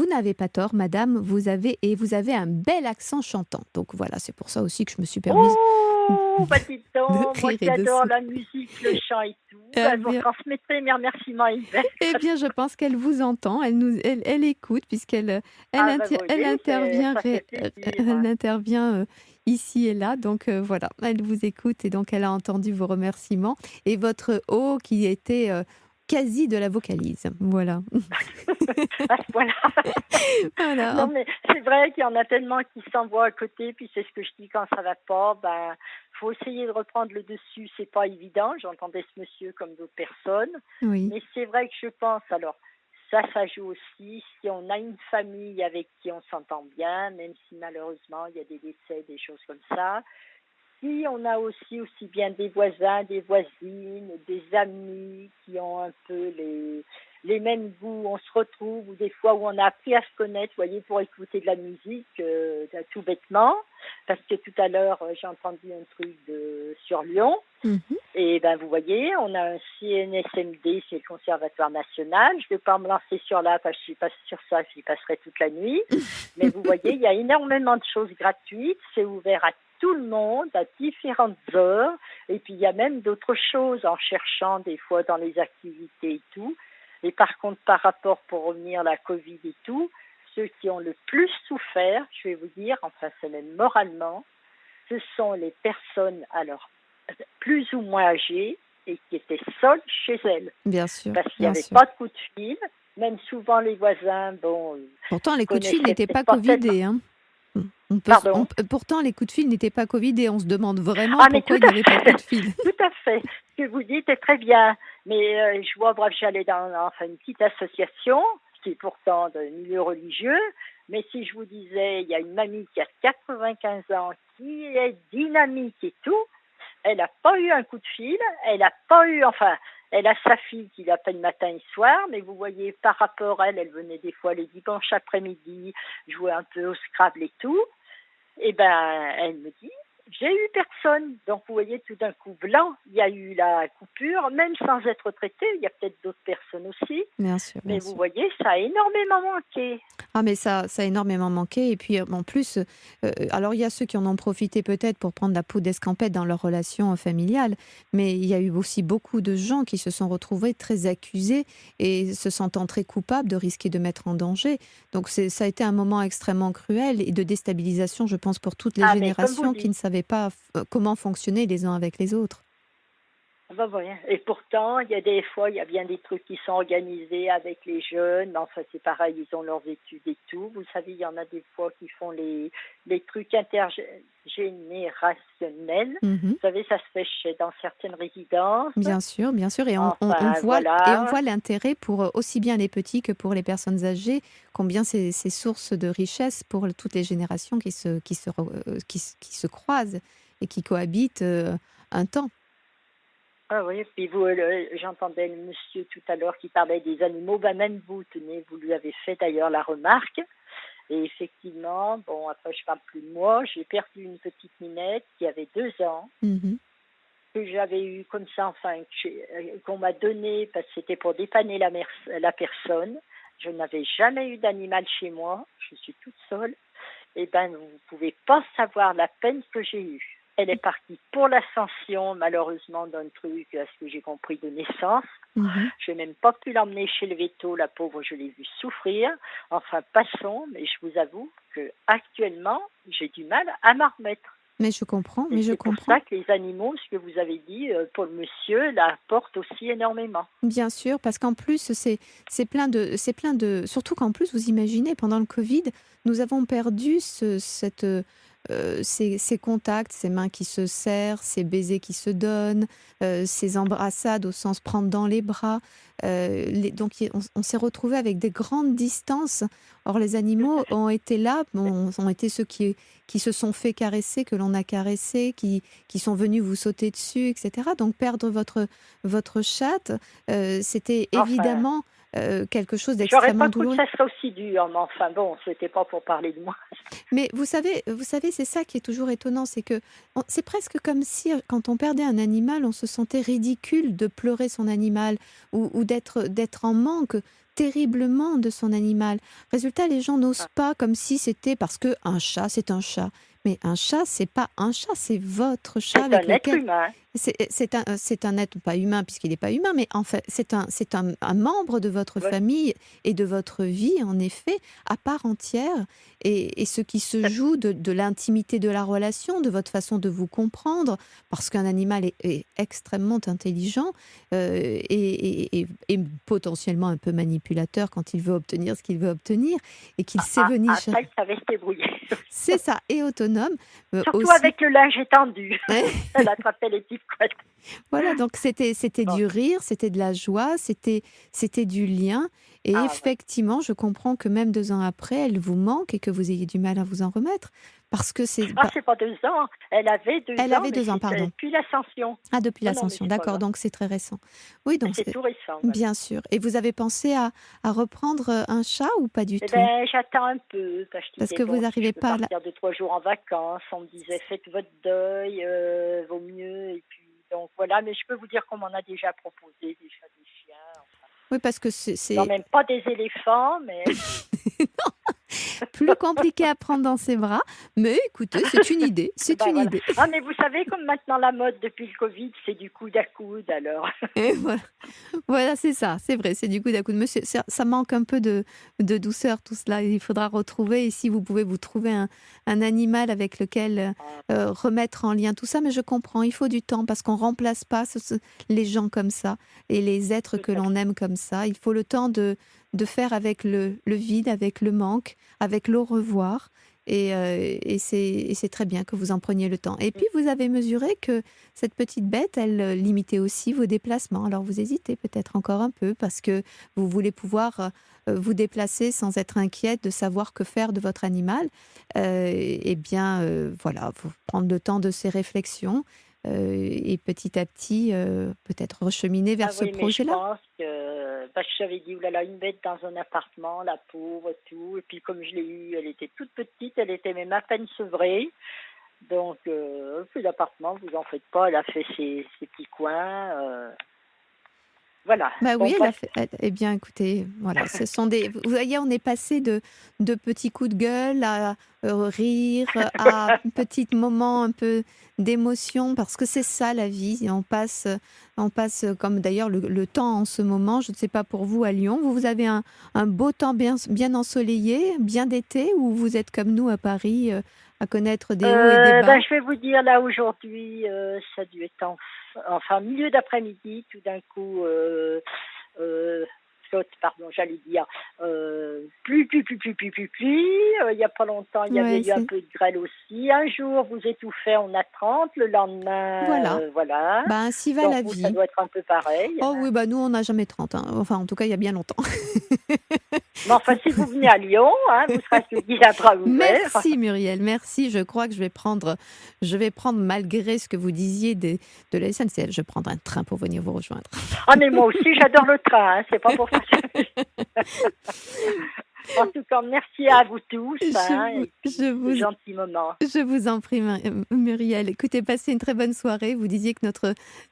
n'avez pas tort, madame, vous avez un bel accent chantant. Donc voilà, c'est pour ça aussi que je me suis permise Oh, bah dites de donc, moi rire qui et de adore sourire. la musique, le chant et tout, Eh bah, je vous bien, transmettrai mes remerciements à Yvette. eh bien, je pense qu'elle vous entend, elle écoute, puisqu'elle Ah bah vous elle voyez, intervient, ça fait plaisir. elle intervient ici et là. Donc voilà, elle vous écoute et donc elle a entendu vos remerciements. Et votre eau qui était quasi de la vocalise. Voilà. Voilà. Voilà. Non, mais c'est vrai qu'il y en a tellement qui s'envoient à côté, puis c'est ce que je dis quand ça va pas, ben, faut essayer de reprendre le dessus, c'est pas évident, j'entendais ce monsieur comme d'autres personnes, Oui. mais c'est vrai que je pense, alors, ça joue aussi, si on a une famille avec qui on s'entend bien, même si malheureusement il y a des décès, des choses comme ça, si on a aussi bien des voisins, des voisines, des amis qui ont un peu les mêmes goûts, on se retrouve, ou des fois où on a appris à se connaître, vous voyez, pour écouter de la musique, tout bêtement, parce que tout à l'heure, j'ai entendu un truc sur Lyon, Mhm. et ben vous voyez, on a un CNSMD, c'est le Conservatoire National, je ne vais pas me lancer sur là, parce que je suis pas sur ça, j'y passerai toute la nuit, mais vous voyez, il y a énormément de choses gratuites, c'est ouvert à tout le monde à différentes heures. Et puis il y a même d'autres choses en cherchant des fois dans les activités et tout. Et par contre, par rapport, pour revenir à la Covid et tout, ceux qui ont le plus souffert, je vais vous dire, enfin c'est même moralement, ce sont les personnes alors plus ou moins âgées et qui étaient seules chez elles. Bien sûr, Parce qu'il n'y bien avait sûr. pas de coup de fil. Même souvent les voisins, bon, Pourtant, les coups de fil connaissaient n'étaient pas peut-être pas tellement. Covidés, hein. Pardon. Pourtant, les coups de fil n'étaient pas Covidés. On se demande vraiment Ah, mais pourquoi tout il n'y à avait pas de fait, coups de fil. tout à fait. Ce que vous dites est très bien. Mais je vois, bref, j'allais dans enfin, une petite association, qui est pourtant de milieu religieux. Mais si je vous disais, il y a une mamie qui a 95 ans, qui est dynamique et tout, elle n'a pas eu un coup de fil, elle n'a pas eu, enfin, elle a sa fille qui l'appelle matin et soir, mais vous voyez, par rapport à elle, elle venait des fois les dimanches après-midi, jouer un peu au Scrabble et tout. Eh ben, elle me dit, j'ai eu personne. Donc, vous voyez, tout d'un coup, blanc, il y a eu la coupure, même sans être traité. Il y a peut-être d'autres personnes aussi. Bien sûr, Mais bien vous sûr. voyez, ça a énormément manqué. Ah mais ça a énormément manqué et puis, en plus, alors il y a ceux qui en ont profité peut-être pour prendre la peau d'escampette dans leurs relations, familiales, mais il y a eu aussi beaucoup de gens qui se sont retrouvés très accusés et se sentant très coupables de risquer de mettre en danger. Donc ça a été un moment extrêmement cruel et de déstabilisation, je pense, pour toutes les Ah, mais comme vous générations qui dites, ne savaient pas comment fonctionner les uns avec les autres. ben voilà. Et pourtant, il y a des fois, il y a bien des trucs qui sont organisés avec les jeunes. Mais enfin, c'est pareil, ils ont leurs études et tout. Vous savez, il y en a des fois qui font les trucs intergénérationnels. Mmh. Vous savez, ça se fait dans certaines résidences. Bien sûr, et on Enfin, voit voilà. l'intérêt pour aussi bien les petits que pour les personnes âgées, combien c'est source de richesse pour toutes les générations qui se croisent et qui cohabitent un temps. Ah oui, puis vous, j'entendais le monsieur tout à l'heure qui parlait des animaux. Ben même vous, tenez, vous lui avez fait d'ailleurs la remarque. Et effectivement, bon, après je parle plus de moi, j'ai perdu une petite minette qui avait 2 ans, Mhm. que j'avais eu comme ça, enfin, qu'on m'a donné parce que c'était pour dépanner la personne. Je n'avais jamais eu d'animal chez moi, je suis toute seule. Eh ben, vous ne pouvez pas savoir la peine que j'ai eue. Elle est partie pour l'ascension, malheureusement, d'un truc, à ce que j'ai compris, de naissance. Mhm. Je n'ai même pas pu l'emmener chez le veto, la pauvre, je l'ai vue souffrir. Enfin, passons, mais je vous avoue que actuellement, j'ai du mal à m'en remettre. Mais je comprends, Et mais je c'est pour comprends. ça que les animaux, ce que vous avez dit, pour le monsieur, l'apportent aussi énormément. Bien sûr, parce qu'en plus, c'est plein de surtout qu'en plus, vous imaginez, pendant le Covid, nous avons perdu ces contacts, ces mains qui se serrent, ces baisers qui se donnent, ces embrassades au sens prendre dans les bras. Donc, on s'est retrouvé avec des grandes distances. Or, les Tout animaux à fait. ont été là, ont été ceux qui se sont fait caresser, que l'on a caressé, qui sont venus vous sauter dessus, etc. Donc, perdre votre chatte, c'était Enfin, évidemment quelque chose j'aurais d'extrêmement pas cru que douloureux. ça serait aussi dur, mais enfin bon, c'était pas pour parler de moi. Mais vous savez, c'est ça qui est toujours étonnant, c'est que c'est presque comme si quand on perdait un animal, on se sentait ridicule de pleurer son animal ou d'être en manque terriblement de son animal. Résultat, les gens n'osent pas, comme si c'était parce que un chat, c'est un chat. Mais un chat, c'est pas un chat, c'est votre chat C'est avec un être lequel humain. C'est un être pas humain puisqu'il n'est pas humain, mais en fait, c'est un membre de votre Ouais. famille et de votre vie, en effet, à part entière. Et ce qui se joue de l'intimité de la relation, de votre façon de vous comprendre, parce qu'un animal est extrêmement intelligent et potentiellement un peu manipulateur quand il veut obtenir ce qu'il veut obtenir et qu'il sait venir. Ça, il savait se débrouiller. C'est ça, et autonome Surtout aussi. avec le linge étendu. Elle attrapait les petites couettes. Voilà, donc c'était Bon. du rire, c'était de la joie, c'était du lien. Et Ouais. effectivement, je comprends que même 2 ans après, elle vous manque et que vous ayez du mal à vous en remettre. Parce que c'est... C'est pas 2 ans. Elle avait 2 Elle ans, avait mais 2 ans, c'est pardon. depuis l'ascension. Ah, depuis Non, mais l'ascension, c'est pas d'accord, grave. donc c'est très récent. Oui, donc C'est tout récent. Voilà. bien sûr. Et vous avez pensé à reprendre un chat ou pas du Eh tout? ben, j'attends un peu, parce que je Parce disais, que vous bon, si n'arrivez je peux pas à... partir 2-3 jours en vacances, on me disait, faites votre deuil, vaut mieux, et puis, donc voilà, mais je peux vous dire qu'on m'en a déjà proposé, des chats, des chiens, enfin. Oui, parce que Non, même pas des éléphants, mais... plus compliqué à prendre dans ses bras. Mais écoutez, c'est une idée, c'est Ben une voilà. idée. Ah, mais vous savez, comme maintenant la mode depuis le Covid, c'est du coude à coude, alors. Et voilà. Voilà, c'est ça, c'est vrai, c'est du coup d'un coup de monsieur. Ça manque un peu de douceur tout cela. Il faudra retrouver, et si vous pouvez vous trouver un animal avec lequel remettre en lien tout ça. Mais je comprends, il faut du temps parce qu'on remplace pas les gens comme ça et les êtres que l'on aime comme ça. Il faut le temps de faire avec le vide, avec le manque, avec l'au revoir. Et c'est très bien que vous en preniez le temps. Et puis, vous avez mesuré que cette petite bête, elle limitait aussi vos déplacements. Alors, vous hésitez peut-être encore un peu parce que vous voulez pouvoir vous déplacer sans être inquiète de savoir que faire de votre animal. Eh bien, voilà, faut prendre le temps de ces réflexions et petit à petit, peut-être recheminer vers ce Oui, mais je projet-là. pense que, parce que j'avais dit, oulala, une bête dans un appartement, la pauvre, tout. Et puis, comme je l'ai eue, elle était toute petite, elle était même à peine sevrée. Donc, plus d'appartement, vous en faites pas, elle a fait ses petits coins. Voilà. Bah Bon, oui, elle a fait. Eh bien, écoutez, voilà, ce sont des. Vous voyez, on est passé de petits coups de gueule à rire, à petits moments un peu d'émotion, parce que c'est ça la vie. Et on passe comme d'ailleurs le temps en ce moment. Je ne sais pas pour vous à Lyon, vous avez un beau temps bien ensoleillé, bien d'été, ou vous êtes comme nous à Paris, à connaître des hauts et des bas. je vais vous dire, là, aujourd'hui, ça a dû être enfin, milieu d'après-midi, tout d'un coup, saute, pardon, j'allais dire, pluie. Il n'y a pas longtemps, il y avait Ouais, eu un peu de grêle aussi. Un jour, vous étouffez, on a 30. Le lendemain, Voilà. voilà. Bah, ainsi va Donc, la vous, ça vie. doit être un peu pareil. Oh oui, bah nous, on n'a jamais 30. Hein. Enfin, en tout cas, il y a bien longtemps. Mais enfin, si vous venez à Lyon, vous serez accueillis à bras ouverts. Merci Muriel, merci. Je crois que je vais prendre malgré ce que vous disiez de la SNCF, je vais prendre un train pour venir vous rejoindre. Ah, mais moi aussi, j'adore le train, c'est pas pour ça. En tout cas, merci à vous tous. Je Gentil moment. Je vous en prie, Muriel. Écoutez, passez une très bonne soirée. Vous disiez que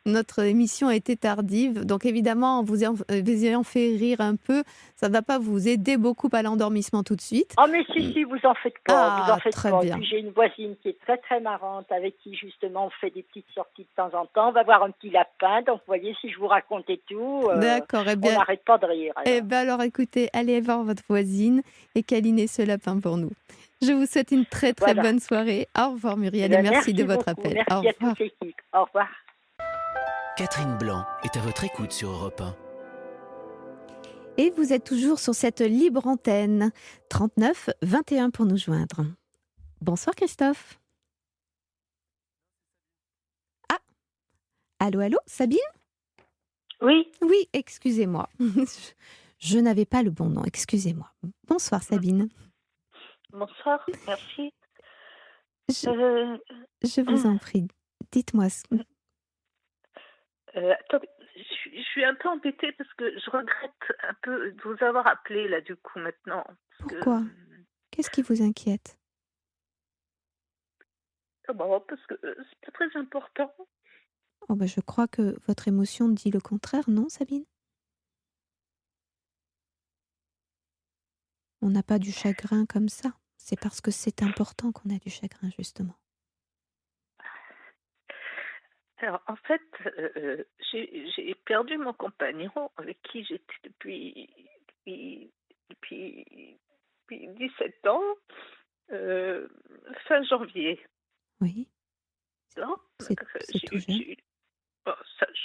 notre émission a été tardive. Donc, évidemment, vous ayant fait rire un peu, ça ne va pas vous aider beaucoup à l'endormissement tout de suite. Oh, mais si, vous en faites pas. Vous en faites très pas. bien. Puis j'ai une voisine qui est très, très marrante, avec qui, justement, on fait des petites sorties de temps en temps. On va voir un petit lapin. Donc, vous voyez, si je vous racontais tout, D'accord, on n'arrête pas de rire. Eh bien, alors, écoutez, allez voir votre voisine et câlinez ce lapin pour nous. Je vous souhaite une très, très bonne soirée. Au revoir, Muriel, et merci de votre appel. Merci Au revoir. à toute l'équipe. Au revoir. Catherine Blanc est à votre écoute sur Europe 1. Et vous êtes toujours sur cette libre antenne. 39 21 pour nous joindre. Bonsoir, Christophe. Ah, allô, Sabine ? Oui. Oui, excusez-moi. Je n'avais pas le bon nom, excusez-moi. Bonsoir, Sabine. Bonsoir, merci. Je vous en prie, dites-moi. Attends, je suis un peu embêtée parce que je regrette un peu de vous avoir appelé là du coup maintenant. Pourquoi ? Qu'est-ce qui vous inquiète ? Parce que c'est pas très important. Oh ben je crois que votre émotion dit le contraire, non, Sabine ? On n'a pas du chagrin comme ça. C'est parce que c'est important qu'on a du chagrin, justement. Alors, en fait, j'ai perdu mon compagnon avec qui j'étais depuis, depuis, depuis 7 ans, euh, fin janvier. Oui, Non, c'est tout jeune. bon, ça, je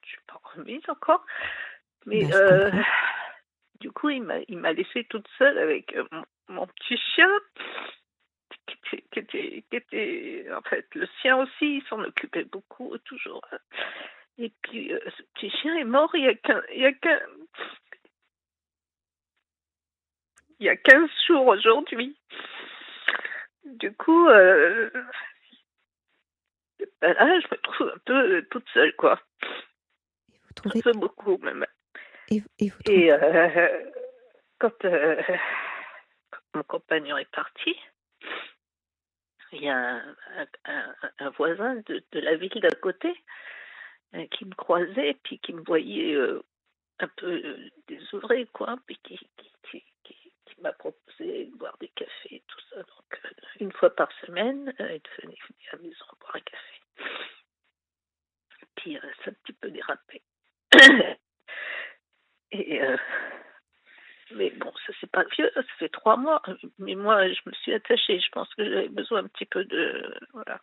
suis pas remise encore, mais Ben, je comprends. du coup, il m'a laissée toute seule avec mon petit chien, en fait, le sien aussi, il s'en occupait beaucoup, toujours. Et puis, ce petit chien est mort il y a 15 jours aujourd'hui. Du coup, ben là, je me trouve un peu toute seule, quoi. Et vous Un trouvez, peu beaucoup, même. et vous trouvez, Et quand, quand mon compagnon est parti, il y a un voisin de la ville d'à côté qui me croisait, puis qui me voyait un peu désœuvrée, quoi, puis qui m'a proposé de boire des cafés, tout ça. Donc, une fois par semaine, il venait à la maison boire un café. Et puis, ça a un petit peu dérapé. Et, mais bon, ça c'est pas vieux, ça fait 3 mois. Mais moi, je me suis attachée. Je pense que j'avais besoin un petit peu de... Voilà.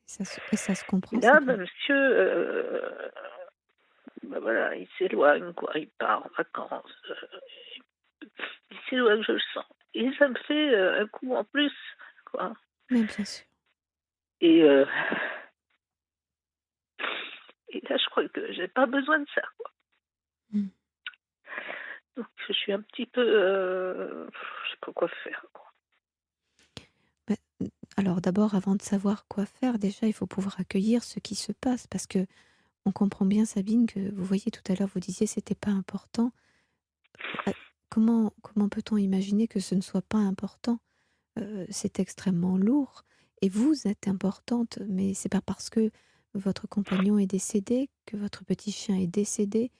et ça se Et comprend, là, Sabine. monsieur, ben voilà, il s'éloigne, quoi. Il part en vacances. Il s'éloigne, je le sens. Et ça me fait un coup en plus, quoi. Mais bien sûr. Et, et là, je crois que j'ai pas besoin de ça, quoi. Mm. Donc, je suis un petit peu... je sais pas quoi faire, quoi. Ben, alors d'abord, avant de savoir quoi faire, déjà, il faut pouvoir accueillir ce qui se passe, parce que on comprend bien, Sabine, que vous voyez tout à l'heure, vous disiez c'était pas important. Ah, comment peut-on imaginer que ce ne soit pas important? C'est extrêmement lourd et vous êtes importante, mais c'est pas parce que votre compagnon est décédé, que votre petit chien est décédé,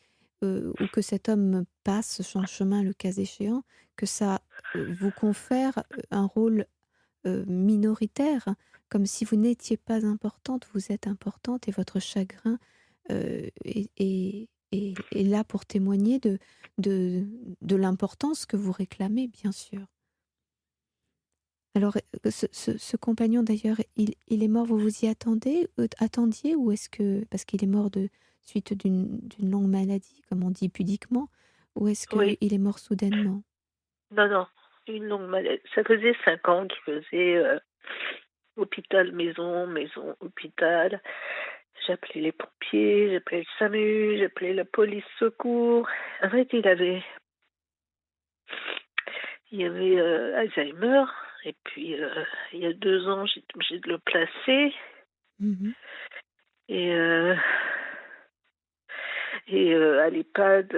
ou que cet homme passe son chemin le cas échéant, que ça, vous confère, un rôle, minoritaire, comme si vous n'étiez pas importante. Vous êtes importante et votre chagrin, est là pour témoigner de de l'importance que vous réclamez, bien sûr. Alors, ce compagnon d'ailleurs, il est mort, vous vous y attendiez, ou est-ce que parce qu'il est mort de suite d'une longue maladie, comme on dit pudiquement, ou est-ce Oui, qu'il est mort soudainement? non, non, une longue maladie. Ça faisait 5 ans qu'il faisait hôpital, maison, maison, hôpital. J'appelais les pompiers, j'appelais le SAMU, j'appelais la police secours. En fait, il avait Alzheimer. Et puis, il y a 2 ans, j'étais obligée de le placer. Mmh. Et, à l'EHPAD,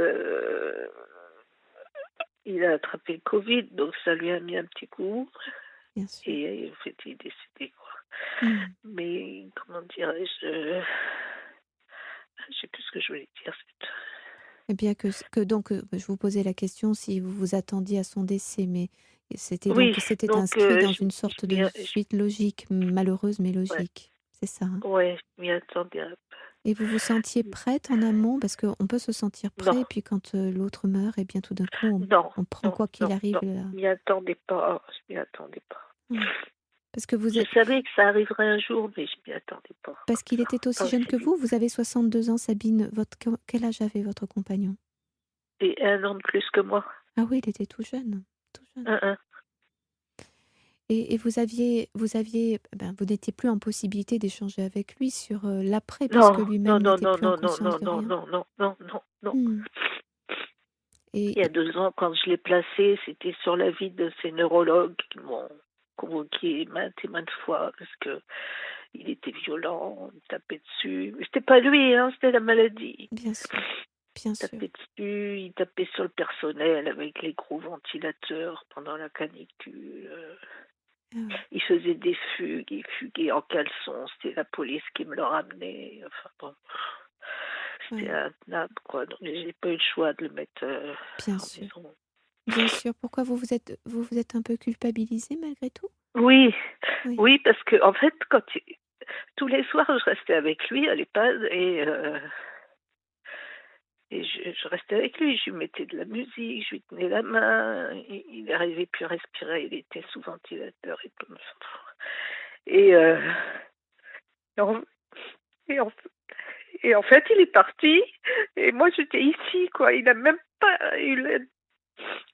il a attrapé le Covid, donc ça lui a mis un petit coup. Bien sûr. Et en fait, il est décédé, quoi. Mmh. Mais comment dirais-je, je sais plus ce que je voulais dire. Eh bien que donc, je vous posais la question si vous vous attendiez à son décès, mais Oui, c'était donc inscrit dans je, une je sorte m'y de suite logique, malheureuse mais ouais, logique. C'est ça, hein? ouais, je m'y attendais un Et vous vous sentiez peu. prête en amont? Parce qu'on peut se sentir Non, prêt et puis quand, l'autre meurt et bien tout d'un coup non, on prend non, quoi qu'il non, arrive non, là. je m'y attendais pas, je m'y attendais pas. Mmh. Parce que vous Je êtes savais que ça arriverait un jour, mais je m'y attendais pas parce comme qu'il ça, était aussi pas jeune aussi que vite. vous? Vous avez 62 ans, Sabine. Quel âge avait votre compagnon? Et 1 an de plus que moi. Ah oui, il était tout jeune, tout jeune. Un. Et vous n'étiez plus en possibilité d'échanger avec lui sur, l'après, puisque Non, non, lui-même non, n'était non, plus en non, non, conscience non, de non, rien? non, non, non, non, non. Mmh. Il y a Et 2 ans, quand je l'ai placé, c'était sur l'avis de ces neurologues qui m'ont convoqué maintes et maintes fois parce que il était violent, on me tapait dessus. Mais c'était pas lui, hein, c'était la maladie. bien sûr, bien Il sûr. tapait dessus, il tapait sur le personnel avec les gros ventilateurs pendant la canicule. Ah oui, Il faisait des fugues, il fuguait en caleçon, c'était la police qui me le ramenait. Enfin bon, c'était ouais, intenable, quoi. Donc j'ai pas eu le choix de le mettre bien en sûr, maison. bien sûr. Pourquoi vous vous êtes un peu culpabilisée malgré tout? Oui, Oui. oui, parce que en fait, tous les soirs, je restais avec lui à l'EHPAD et je restais avec lui. Je lui mettais de la musique, je lui tenais la main. Il n'arrivait plus à respirer, il était sous ventilateur et tout. Et, euh, et, en, et, en, et en fait, il est parti. Et moi, j'étais ici, quoi. Il n'a même pas Il eu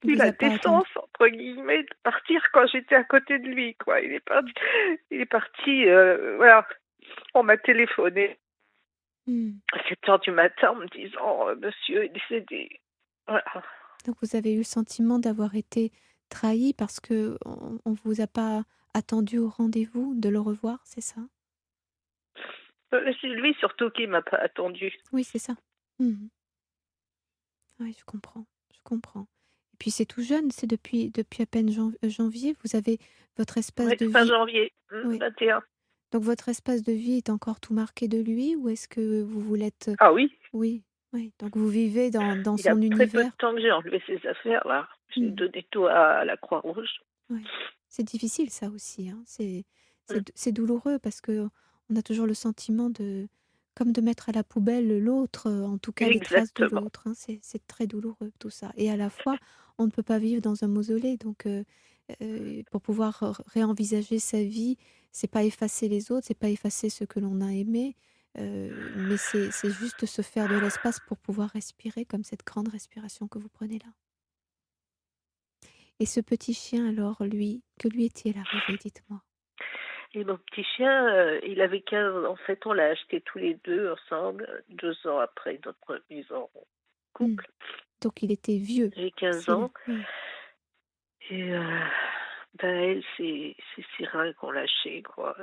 vous la a pas attendu. décence, entre guillemets, de partir quand j'étais à côté de lui, quoi. Il est parti, voilà. On m'a téléphoné Hmm. à 7 heures du matin en me disant monsieur est décédé. Voilà. Donc vous avez eu le sentiment d'avoir été trahi parce que on vous a pas attendu au rendez-vous de le revoir, c'est ça? C'est lui surtout qui m'a pas attendu. Oui, c'est ça. Mmh. Oui, je comprends, je comprends. Et puis c'est tout jeune, c'est depuis à peine janvier, vous avez votre espace Oui, de fin vie. janvier Oui. 21. Donc votre espace de vie est encore tout marqué de lui ou est-ce que vous l'êtes Ah oui, oui, oui, donc vous vivez dans il y a son très peu de univers? temps que j'ai enlevé ses affaires là. J'ai Mmh. donné tout à la Croix-Rouge. Ouais. C'est difficile ça aussi, hein. Mm. C'est douloureux parce que on a toujours le sentiment de comme de mettre à la poubelle l'autre, en tout cas les traces de Exactement. l'autre, hein. C'est très douloureux tout ça et à la fois, on ne peut pas vivre dans un mausolée donc pour pouvoir réenvisager sa vie, c'est pas effacer les autres, c'est pas effacer ceux que l'on a aimés, mais c'est juste se faire de l'espace pour pouvoir respirer comme cette grande respiration que vous prenez là. Et ce petit chien alors, lui, que lui est-il arrivé? Dites-moi. Et mon petit chien, il avait 15 ans. En fait, on l'a acheté tous les deux ensemble, 2 ans après notre mise en Mmh. couple. Donc il était vieux. J'ai 15 C'est le ans. oui. Et ben elle, c'est ses reins qui ont lâché, quoi.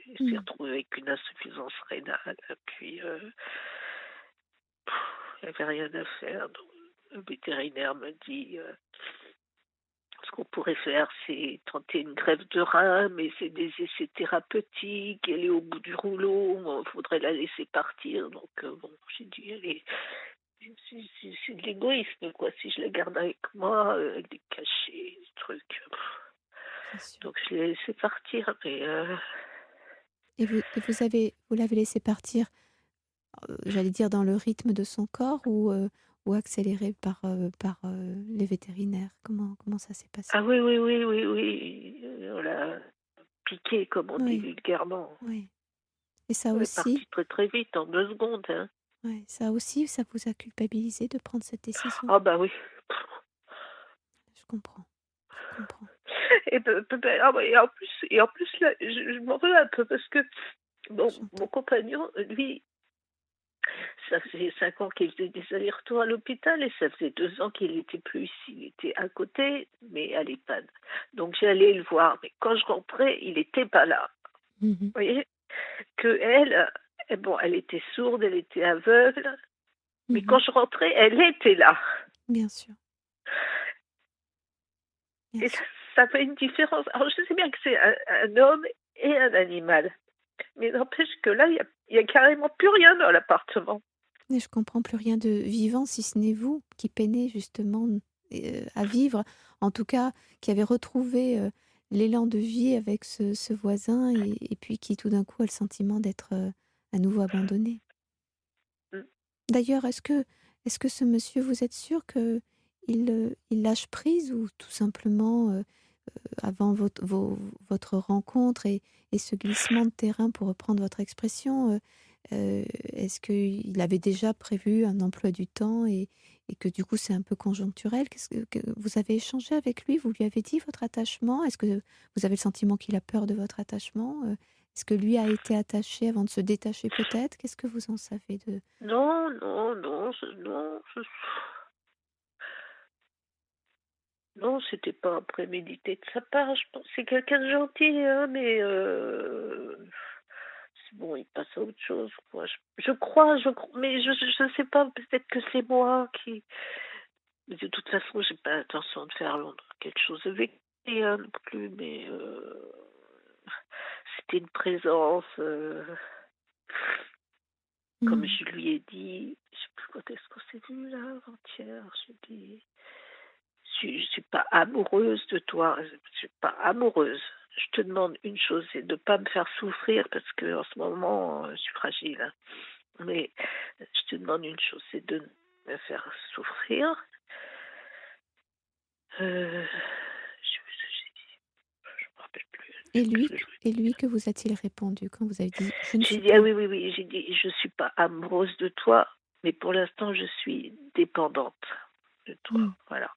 Il s'est Mmh. retrouvé avec une insuffisance rénale. Puis, il n'y avait rien à faire. Donc, le vétérinaire me dit ce qu'on pourrait faire, c'est tenter une greffe de rein, mais c'est des essais thérapeutiques. Elle est au bout du rouleau. Il faudrait la laisser partir. Donc, bon, j'ai dit, allez. C'est de l'égoïsme, quoi. Si je la garde avec moi, elle est cachée, des trucs. Bien sûr. Donc je l'ai laissé partir, mais Vous l'avez laissé partir, j'allais dire dans le rythme de son corps ou accéléré par les vétérinaires? Comment ça s'est passé? ah oui, oui, oui, oui, oui, on l'a piqué, comme on dit Oui, vulgairement. oui. Et ça Elle est aussi partie très très vite, en 2 secondes. Hein. ouais, ça aussi, ça vous a culpabilisé de prendre cette décision? Ah bah oui. Je comprends, je comprends. Ah ouais, et en plus là, je m'en veux un peu parce que mon J'entends. compagnon, lui, ça faisait 5 ans qu'il faisait des allers-retours à l'hôpital et ça faisait 2 ans qu'il n'était plus ici. Il était à côté, mais à l'EHPAD. Donc j'allais le voir. Mais quand je rentrais, il n'était pas là. Mmh mh. Vous voyez que elle, bon, elle était sourde, elle était aveugle. Mais quand Mmh. je rentrais, elle était là. Bien sûr, bien Et ça, sûr. ça fait une différence. Alors je sais bien que c'est un homme et un animal. Mais n'empêche que là, il y a carrément plus rien dans l'appartement. Mais je comprends plus rien de vivant si ce n'est vous qui peinez justement, à vivre. En tout cas, qui avez retrouvé, l'élan de vie avec ce voisin et puis qui tout d'un coup a le sentiment d'être, à nouveau abandonné. Mm. D'ailleurs, est-ce que ce monsieur, vous êtes sûr qu'il lâche prise ou tout simplement, avant votre rencontre et ce glissement de terrain pour reprendre votre expression, est-ce qu'il avait déjà prévu un emploi du temps et que du coup c'est un peu conjoncturel? Qu'est-ce que vous avez échangé avec lui? Vous lui avez dit votre attachement? Est-ce que vous avez le sentiment qu'il a peur de votre attachement? Est-ce que lui a été attaché avant de se détacher peut-être? Qu'est-ce que vous en savez de Non, non, non, non, c'était pas prémédité de sa part. Je pense que c'est quelqu'un de gentil, hein, mais c'est bon, il passe à autre chose, quoi. Mais je sais pas. Peut-être que c'est moi qui. Mais de toute façon, j'ai pas l'intention de faire quelque chose avec lui, hein, non plus. Mais c'était une présence. Comme mmh, je lui ai dit, je sais plus quand est-ce qu'on s'est vu là, avant-hier. J'ai dit, je suis pas amoureuse de toi, je suis pas amoureuse. je te demande une chose, c'est de ne pas me faire souffrir parce que en ce moment, je suis fragile, hein. Mais je te demande une chose, c'est de me faire souffrir. Je me rappelle plus. Et Qu'est-ce lui, que je voulais et lui, que vous a-t-il répondu quand vous avez dit je ne J'ai suis dit: «Ah pas? oui, oui, oui», j'ai dit: «Je suis pas amoureuse de toi, mais pour l'instant, je suis dépendante de toi». Hmm. Voilà.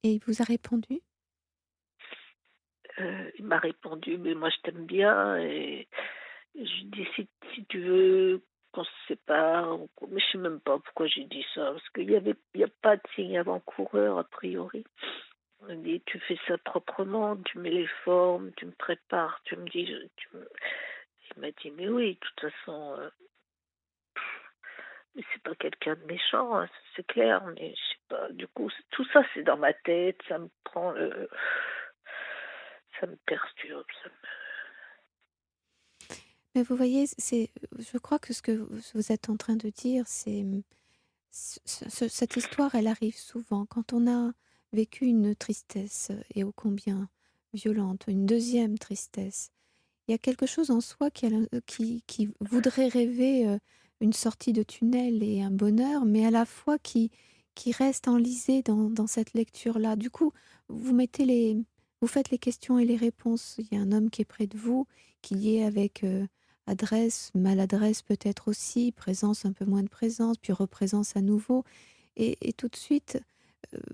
Et il vous a répondu? Il m'a répondu: «Mais moi, je t'aime bien» et je lui ai dit: «Si tu veux qu'on se sépare ou qu'on» mais je sais même pas pourquoi j'ai dit ça, parce qu'il y a pas de signe avant-coureur a priori. Il dit: «Tu fais ça proprement, tu mets les formes, tu me prépares, tu me dis je tu me» il m'a dit: «Mais oui, de toute façon, mais c'est pas quelqu'un de méchant, hein, c'est clair, mais je sais pas, du coup, tout ça, c'est dans ma tête, ça me perturbe, ça me Mais vous voyez, je crois que ce que vous êtes en train de dire, c'est cette histoire, elle arrive souvent quand on a vécu une tristesse et ô combien violente, une deuxième tristesse. Il y a quelque chose en soi qui voudrait rêver une sortie de tunnel et un bonheur, mais à la fois qui reste enlisé dans cette lecture-là. Du coup, vous faites les questions et les réponses. Il y a un homme qui est près de vous, qui est avec adresse, maladresse peut-être aussi, présence, un peu moins de présence, puis représence à nouveau. Et tout de suite,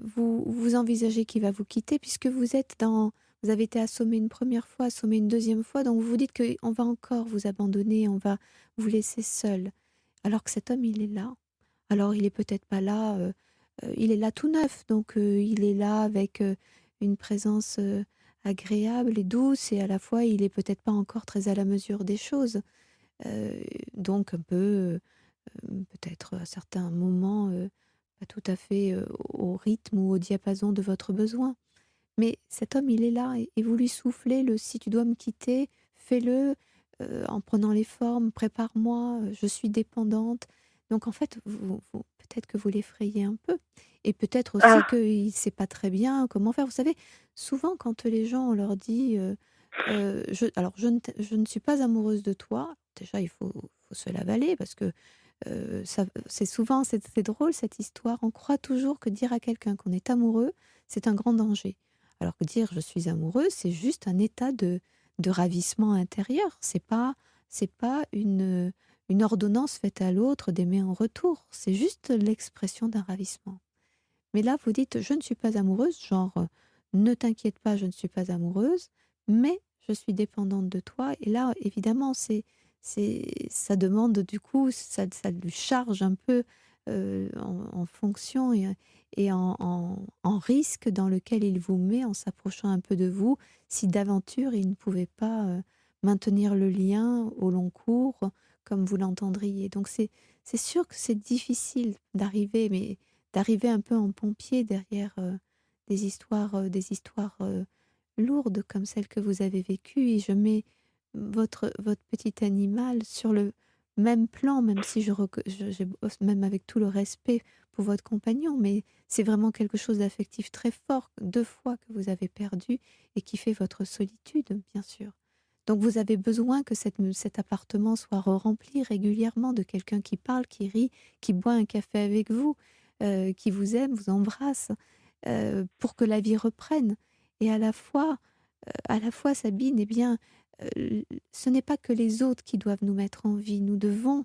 vous envisagez qu'il va vous quitter puisque vous avez été assommé une première fois, assommé une deuxième fois, donc vous vous dites qu'on va encore vous abandonner, on va vous laisser seul. Alors que cet homme, il est là. Alors il est peut-être pas là, il est là tout neuf, donc il est là avec une présence agréable et douce, et à la fois il est peut-être pas encore très à la mesure des choses. Donc un peu, peut-être à certains moments, pas tout à fait au rythme ou au diapason de votre besoin. Mais cet homme, il est là, et vous lui soufflez le «si tu dois me quitter, fais-le en prenant les formes, prépare-moi, je suis dépendante». Donc en fait, peut-être que vous l'effrayez un peu, et peut-être aussi ah! qu'il ne sait pas très bien comment faire. Vous savez, souvent quand les gens, on leur dit je ne suis pas amoureuse de toi», déjà il faut se l'avaler parce que c'est drôle cette histoire. On croit toujours que dire à quelqu'un qu'on est amoureux, c'est un grand danger. Alors que dire je suis amoureuse, c'est juste un état de ravissement intérieur. C'est pas une ordonnance faite à l'autre d'aimer en retour. C'est juste l'expression d'un ravissement. Mais là, vous dites je ne suis pas amoureuse, genre ne t'inquiète pas, je ne suis pas amoureuse, mais je suis dépendante de toi. Et là, évidemment, ça demande du coup, ça lui charge un peu en fonction et en risque dans lequel il vous met en s'approchant un peu de vous, si d'aventure il ne pouvait pas maintenir le lien au long cours comme vous l'entendriez. Donc c'est sûr que c'est difficile d'arriver un peu en pompier derrière des histoires lourdes comme celles que vous avez vécues, et je mets votre petit animal sur le même plan, même si même avec tout le respect pour votre compagnon, mais c'est vraiment quelque chose d'affectif très fort, 2 fois que vous avez perdu, et qui fait votre solitude, bien sûr. Donc vous avez besoin que cet appartement soit rempli régulièrement de quelqu'un qui parle, qui rit, qui boit un café avec vous, qui vous aime, vous embrasse, pour que la vie reprenne. Et à la fois, Sabine, eh bien, ce n'est pas que les autres qui doivent nous mettre en vie. Nous devons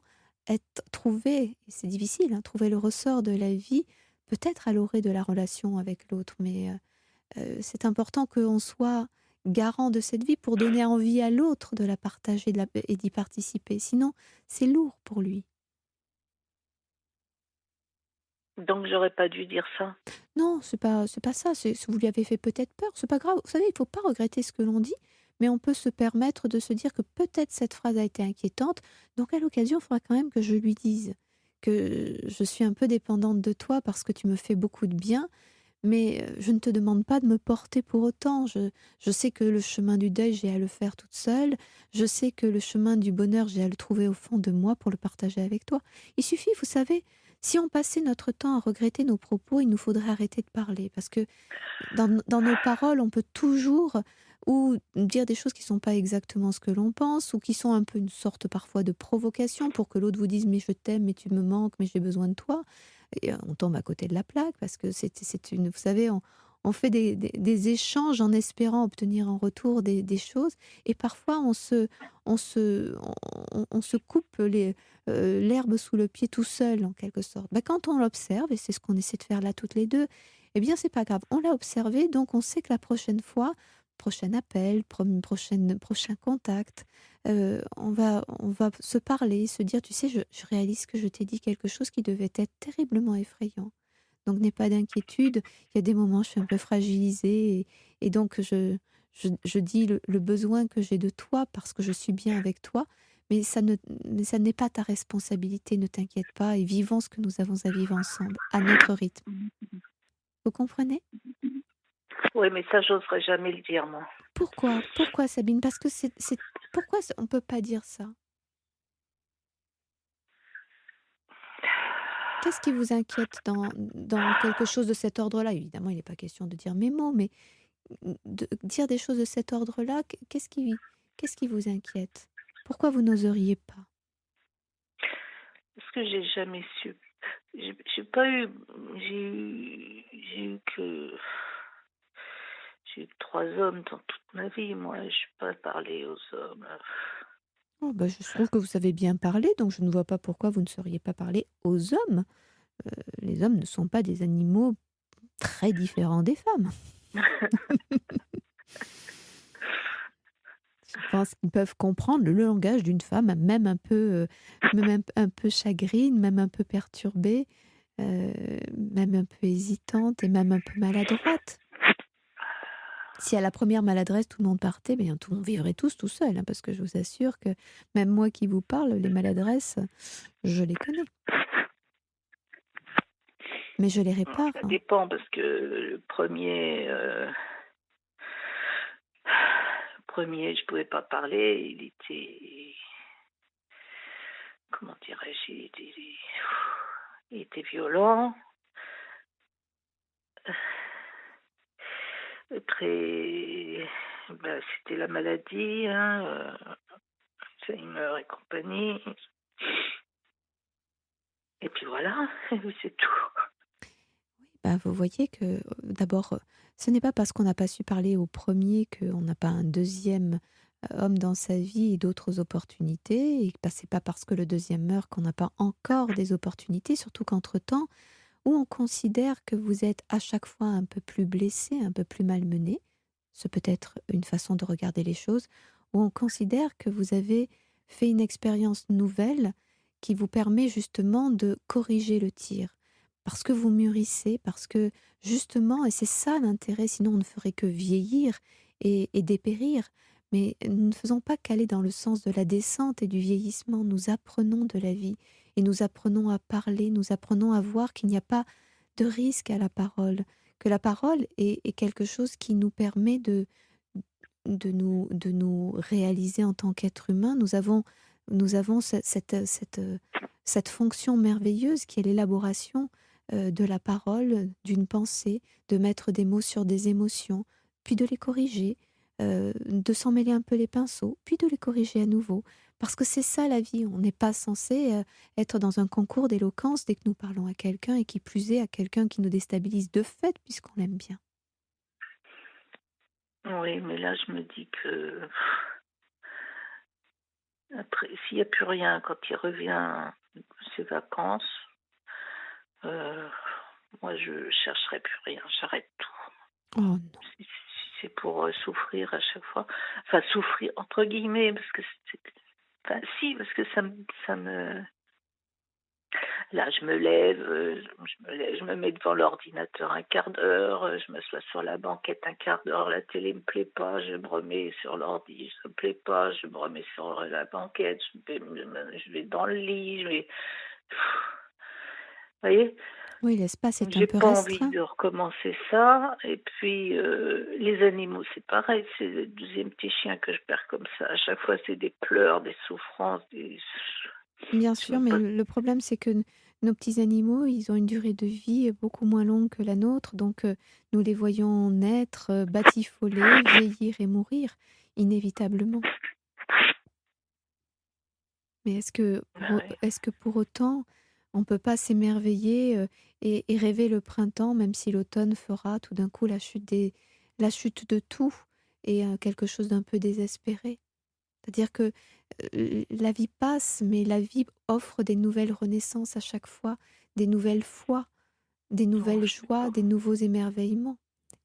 trouver, et c'est difficile, hein, trouver le ressort de la vie, peut-être à l'orée de la relation avec l'autre, mais c'est important qu'on soit garant de cette vie pour donner envie à l'autre de la partager et d'y participer. Sinon, c'est lourd pour lui. Donc j'aurais pas dû dire ça. Non, c'est pas ça, vous lui avez fait peut-être peur, c'est pas grave. Vous savez, il faut pas regretter ce que l'on dit, mais on peut se permettre de se dire que peut-être cette phrase a été inquiétante, donc à l'occasion, il faudra quand même que je lui dise que je suis un peu dépendante de toi parce que tu me fais beaucoup de bien, mais je ne te demande pas de me porter pour autant. Je sais que le chemin du deuil, j'ai à le faire toute seule. Je sais que le chemin du bonheur, j'ai à le trouver au fond de moi pour le partager avec toi. Il suffit, vous savez, si on passait notre temps à regretter nos propos, il nous faudrait arrêter de parler parce que dans nos paroles, on peut toujours ou dire des choses qui sont pas exactement ce que l'on pense, ou qui sont un peu une sorte parfois de provocation pour que l'autre vous dise: «Mais je t'aime, mais tu me manques, mais j'ai besoin de toi». Et on tombe à côté de la plaque parce que c'est une, vous savez, on fait des échanges en espérant obtenir en retour des choses, et parfois on se coupe l'herbe sous le pied tout seul en quelque sorte. Bah, quand on l'observe, et c'est ce qu'on ait de faire là toutes les 2, eh bien c'est pas grave. On l'a observé, donc on sait que la prochaine fois, prochain appel, prochain contact, on va se parler, se dire: «Tu sais, je réalise que je t'ai dit quelque chose qui devait être terriblement effrayant. Donc n'aie pas d'inquiétude, il y a des moments, je suis un peu fragilisée, et donc je dis le besoin que j'ai de toi parce que je suis bien avec toi, mais ça n'est pas ta responsabilité, ne t'inquiète pas, et vivons ce que nous avons à vivre ensemble, à notre rythme». Vous comprenez? Oui, mais ça, j'oserais jamais le dire, moi. Pourquoi? Pourquoi, Sabine? Parce que pourquoi on peut pas dire ça? Qu'est-ce qui vous inquiète dans quelque chose de cet ordre-là? Évidemment, il n'est pas question de dire mes mots, mais de dire des choses de cet ordre-là, qu'est-ce qui vous inquiète? Pourquoi vous n'oseriez pas? Parce que j'ai jamais su. J'ai pas eu. J'ai eu que. J'ai eu que 3 hommes dans toute ma vie, moi. Je n'ai pas parlé aux hommes. Oh, bah, je trouve que vous savez bien parler, donc je ne vois pas pourquoi vous ne sauriez pas parler aux hommes. Les hommes ne sont pas des animaux très différents des femmes. Je pense qu'ils peuvent comprendre le langage d'une femme, même un peu chagrine, même un peu perturbée, même un peu hésitante et même un peu maladroite. Si à la première maladresse, tout le monde partait, bien, on vivrait tous tout seul, hein, parce que je vous assure que même moi qui vous parle, les maladresses, je les connais. Mais je les répare, Ça hein. dépend, parce que le premier, je pouvais pas parler. Il était. Comment dirais-je? Il était violent. Après, bah, c'était la maladie, hein, Alzheimer et compagnie. Et puis voilà, et puis c'est tout. Bah, vous voyez que, d'abord, ce n'est pas parce qu'on n'a pas su parler au premier qu'on n'a pas un deuxième homme dans sa vie et d'autres opportunités, et bah, c'est pas parce que le deuxième meurt qu'on n'a pas encore des opportunités, surtout qu'entre-temps, où on considère que vous êtes à chaque fois un peu plus blessé, un peu plus malmené, ce peut être une façon de regarder les choses, où on considère que vous avez fait une expérience nouvelle qui vous permet justement de corriger le tir. Parce que vous mûrissez, parce que justement, et c'est ça l'intérêt, sinon on ne ferait que vieillir et dépérir. Mais nous ne faisons pas qu'aller dans le sens de la descente et du vieillissement, nous apprenons de la vie. Et nous apprenons à parler, nous apprenons à voir qu'il n'y a pas de risque à la parole, que la parole est quelque chose qui nous permet de nous réaliser en tant qu'être humain. Nous avons cette fonction merveilleuse qui est l'élaboration de la parole, d'une pensée, de mettre des mots sur des émotions, puis de les corriger, de s'en mêler un peu les pinceaux, puis de les corriger à nouveau. Parce que c'est ça la vie, on n'est pas censé être dans un concours d'éloquence dès que nous parlons à quelqu'un, et qui plus est à quelqu'un qui nous déstabilise de fait puisqu'on l'aime bien. Oui, mais là, je me dis que après, s'il n'y a plus rien quand il revient de ses vacances, euh, moi, je chercherai plus rien, j'arrête tout. Oh non. Si c'est pour souffrir à chaque fois, enfin souffrir entre guillemets, parce que enfin si, parce que ça me. Là, je me lève, je me mets devant l'ordinateur un quart d'heure, je m'assois sur la banquette un quart d'heure, la télé me plaît pas, je me remets sur l'ordi, ça me plaît pas, je me remets sur la banquette, je vais dans le lit, vous voyez, Oui, l'espace est un j'ai peu pas envie restreint. de recommencer ça. Et puis, les animaux, c'est pareil, c'est le deuxième petit chien que je perds comme ça. À chaque fois, c'est des pleurs, des souffrances, Bien je sûr, me mais pose. le problème, c'est que nos petits animaux, ils ont une durée de vie beaucoup moins longue que la nôtre, donc nous les voyons naître, batifoler, vieillir et mourir inévitablement. Mais Ah oui. est-ce que pour autant, on ne peut pas s'émerveiller, et rêver le printemps, même si l'automne fera tout d'un coup la chute de tout et quelque chose d'un peu désespéré? C'est-à-dire que, la vie passe, mais la vie offre des nouvelles renaissances à chaque fois, des nouvelles foi, des Non, nouvelles je sais joies, pas. des nouveaux émerveillements.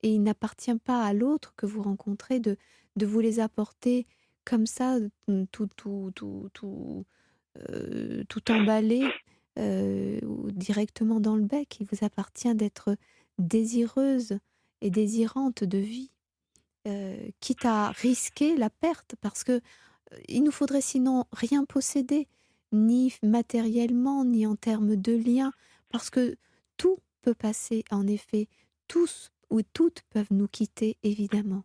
Et il n'appartient pas à l'autre que vous rencontrez de vous les apporter comme ça, tout emballé, ou directement dans le bec. Il vous appartient d'être désireuse et désirante de vie, quitte à risquer la perte parce que, il nous faudrait sinon rien posséder, ni matériellement, ni en termes de liens, parce que tout peut passer en effet, tous ou toutes peuvent nous quitter évidemment.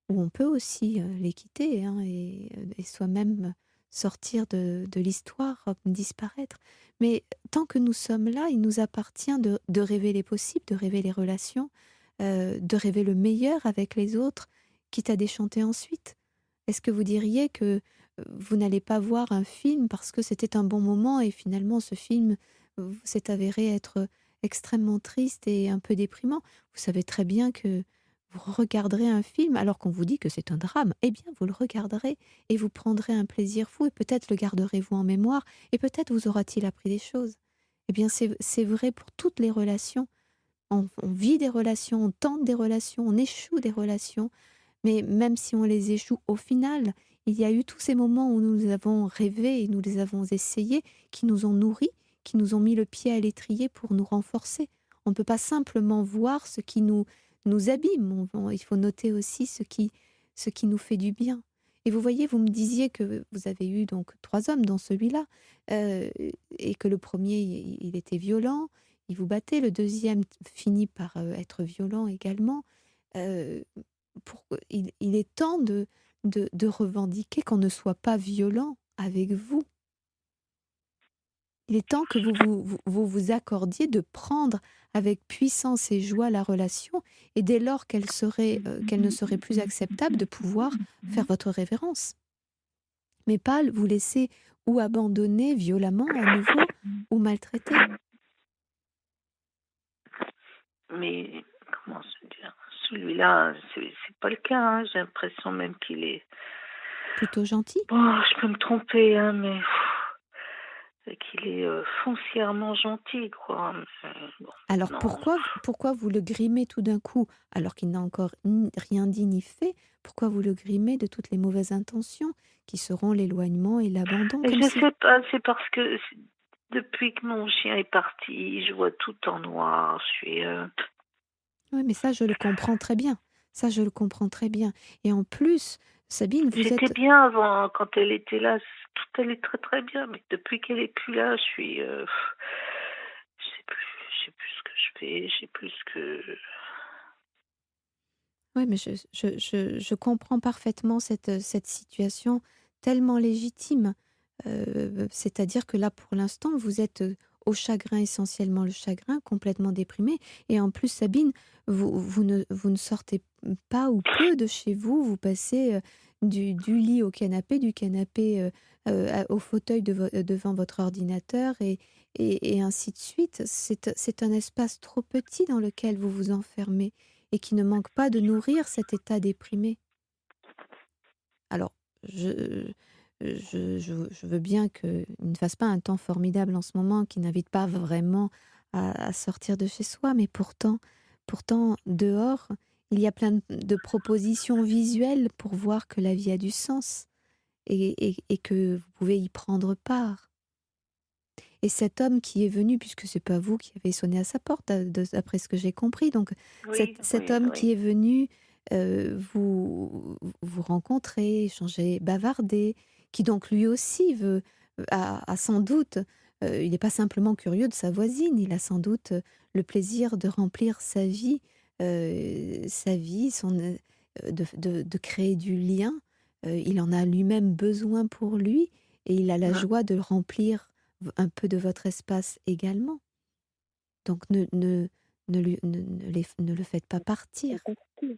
Ou on peut aussi, les quitter, hein, et soi-même sortir de l'histoire, disparaître. Mais tant que nous sommes là, il nous appartient de rêver les possibles, de rêver les relations, de rêver le meilleur avec les autres, quitte à déchanter ensuite. Est-ce que vous diriez que, vous n'allez pas voir un film parce que c'était un bon moment et finalement ce film, s'est avéré être extrêmement triste et un peu déprimant? Vous savez très bien que vous regarderez un film alors qu'on vous dit que c'est un drame. Eh bien, vous le regarderez et vous prendrez un plaisir fou et peut-être le garderez-vous en mémoire et peut-être vous aura-t-il appris des choses. Eh bien, c'est vrai pour toutes les relations. On vit des relations, on tente des relations, on échoue des relations, mais même si on les échoue, au final, il y a eu tous ces moments où nous avons rêvé et nous les avons essayés, qui nous ont nourris, qui nous ont mis le pied à l'étrier pour nous renforcer. On ne peut pas simplement voir ce qui nous abîme. Il faut noter aussi ce qui nous fait du bien. Et vous voyez, vous me disiez que vous avez eu donc 3 hommes dans celui-là, heu, et que le premier il était violent, il vous battait, le deuxième finit par, être violent également. Heu, il est temps de revendiquer qu'on ne soit pas violent avec vous. Il est temps que vous accordiez de prendre avec puissance et joie la relation et dès lors qu'elle ne serait plus acceptable, de pouvoir faire votre révérence. Mais pas vous laisser ou abandonner violemment à nouveau ou maltraiter. Mais comment se dire? Celui-là, c'est pas le cas, hein. J'ai l'impression même qu'il est Plutôt gentil. bon, je peux me tromper, hein, mais qu'il est, foncièrement gentil, quoi. Bon, Alors non. pourquoi vous le grimez tout d'un coup, alors qu'il n'a encore rien dit ni fait? Pourquoi vous le grimez de toutes les mauvaises intentions qui seront l'éloignement et l'abandon, Mais comme je si... sais pas, c'est parce que depuis que mon chien est parti, je vois tout en noir. Je suis, Oui, mais ça, je le comprends très bien. Ça, je le comprends très bien. Et en plus, Sabine, vous j'étais êtes... bien avant, quand elle était là, tout allait très, très bien, mais depuis qu'elle est plus là, je suis, je sais plus ce que je fais, je sais plus ce que Oui, mais je comprends parfaitement cette situation tellement légitime. C'est-à-dire que là, pour l'instant, vous êtes, au chagrin, essentiellement le chagrin, complètement déprimé. Et en plus, Sabine, vous ne sortez pas ou peu de chez vous. Vous passez, du lit au canapé, du canapé, au fauteuil devant votre ordinateur et ainsi de suite. C'est un espace trop petit dans lequel vous vous enfermez et qui ne manque pas de nourrir cet état déprimé. Alors, je je veux bien qu'il ne fasse pas un temps formidable en ce moment, qui n'invite pas vraiment à sortir de chez soi, mais pourtant dehors, il y a plein de propositions visuelles pour voir que la vie a du sens et que vous pouvez y prendre part. Et cet homme qui est venu, puisque c'est pas vous qui avez sonné à sa porte, d'après ce que j'ai compris, donc oui, cet oui, homme qui oui. est venu, vous rencontrer, échanger, bavarder, qui donc lui aussi a sans doute, il n'est pas simplement curieux de sa voisine, il a sans doute, le plaisir de remplir sa vie, de créer du lien. Il en a lui-même besoin pour lui et il a la Mmh. joie de remplir un peu de votre espace également. Donc ne le faites pas partir. De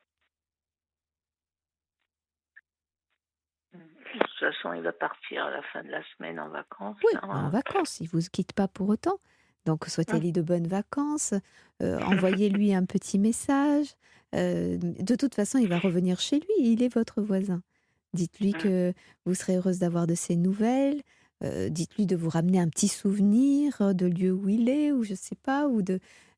toute façon, il va partir à la fin de la semaine en vacances, Oui, en là. vacances, il ne vous quitte pas pour autant. Donc Hum, souhaitez-lui de bonnes vacances, envoyez-lui un petit message. De toute façon, il va revenir chez lui, il est votre voisin. Dites-lui hum, que vous serez heureuse d'avoir de ses nouvelles. Dites-lui de vous ramener un petit souvenir de lieu où il est, ou je ne sais pas,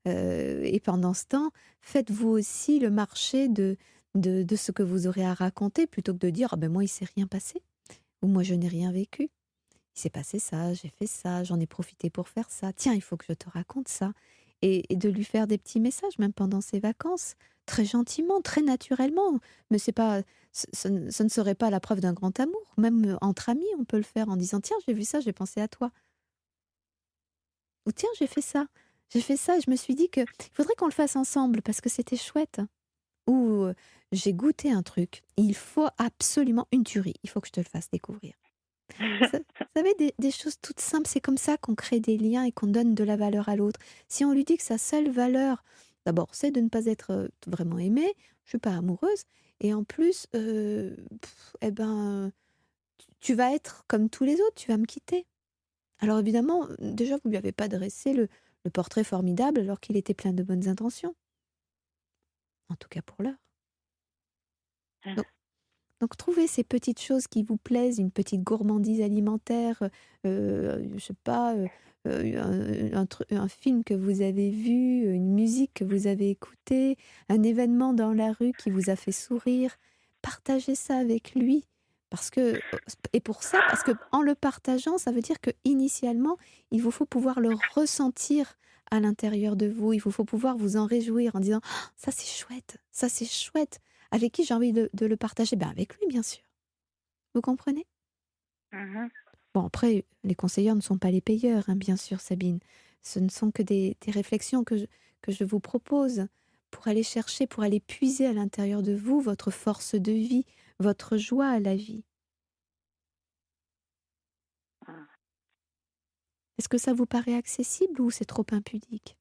et pendant ce temps, faites-vous aussi le marché de ce que vous aurez à raconter, plutôt que de dire: ah ben moi, il ne s'est rien passé, ou moi, je n'ai rien vécu. Il s'est passé ça, j'ai fait ça, j'en ai profité pour faire ça. Tiens, il faut que je te raconte ça. Et de lui faire des petits messages, même pendant ses vacances, très gentiment, très naturellement. Mais c'est pas, ce ne serait pas la preuve d'un grand amour. Même entre amis, on peut le faire en disant: tiens, j'ai vu ça, j'ai pensé à toi. Ou tiens, j'ai fait ça et je me suis dit que il faudrait qu'on le fasse ensemble parce que c'était chouette. Ou j'ai goûté un truc, il faut absolument une tuerie, il faut que je te le fasse découvrir. Vous savez, des choses toutes simples, c'est comme ça qu'on crée des liens et qu'on donne de la valeur à l'autre. Si on lui dit que sa seule valeur, d'abord, c'est de ne pas être vraiment aimée, je suis pas amoureuse, et en plus, eh ben, tu vas être comme tous les autres, tu vas me quitter. Alors évidemment, déjà, vous lui avez pas dressé le portrait formidable alors qu'il était plein de bonnes intentions, en tout cas pour l'heure. Donc, donc trouvez ces petites choses qui vous plaisent, une petite gourmandise alimentaire, je sais pas, un film que vous avez vu, une musique que vous avez écoutée, un événement dans la rue qui vous a fait sourire. Partagez ça avec lui parce que et pour ça, parce qu'en le partageant, ça veut dire qu'initialement, il vous faut pouvoir le ressentir à l'intérieur de vous. Il vous faut pouvoir vous en réjouir en disant: «Ah, ça c'est chouette, ça c'est chouette». Avec qui j'ai envie de le partager? Ben, avec lui, bien sûr. Vous comprenez? mhm. Bon, après, les conseilleurs ne sont pas les payeurs, hein, bien sûr, Sabine. Ce ne sont que des réflexions que je vous propose pour aller chercher, pour aller puiser à l'intérieur de vous votre force de vie, votre joie à la vie. Est-ce que ça vous paraît accessible ou c'est trop impudique?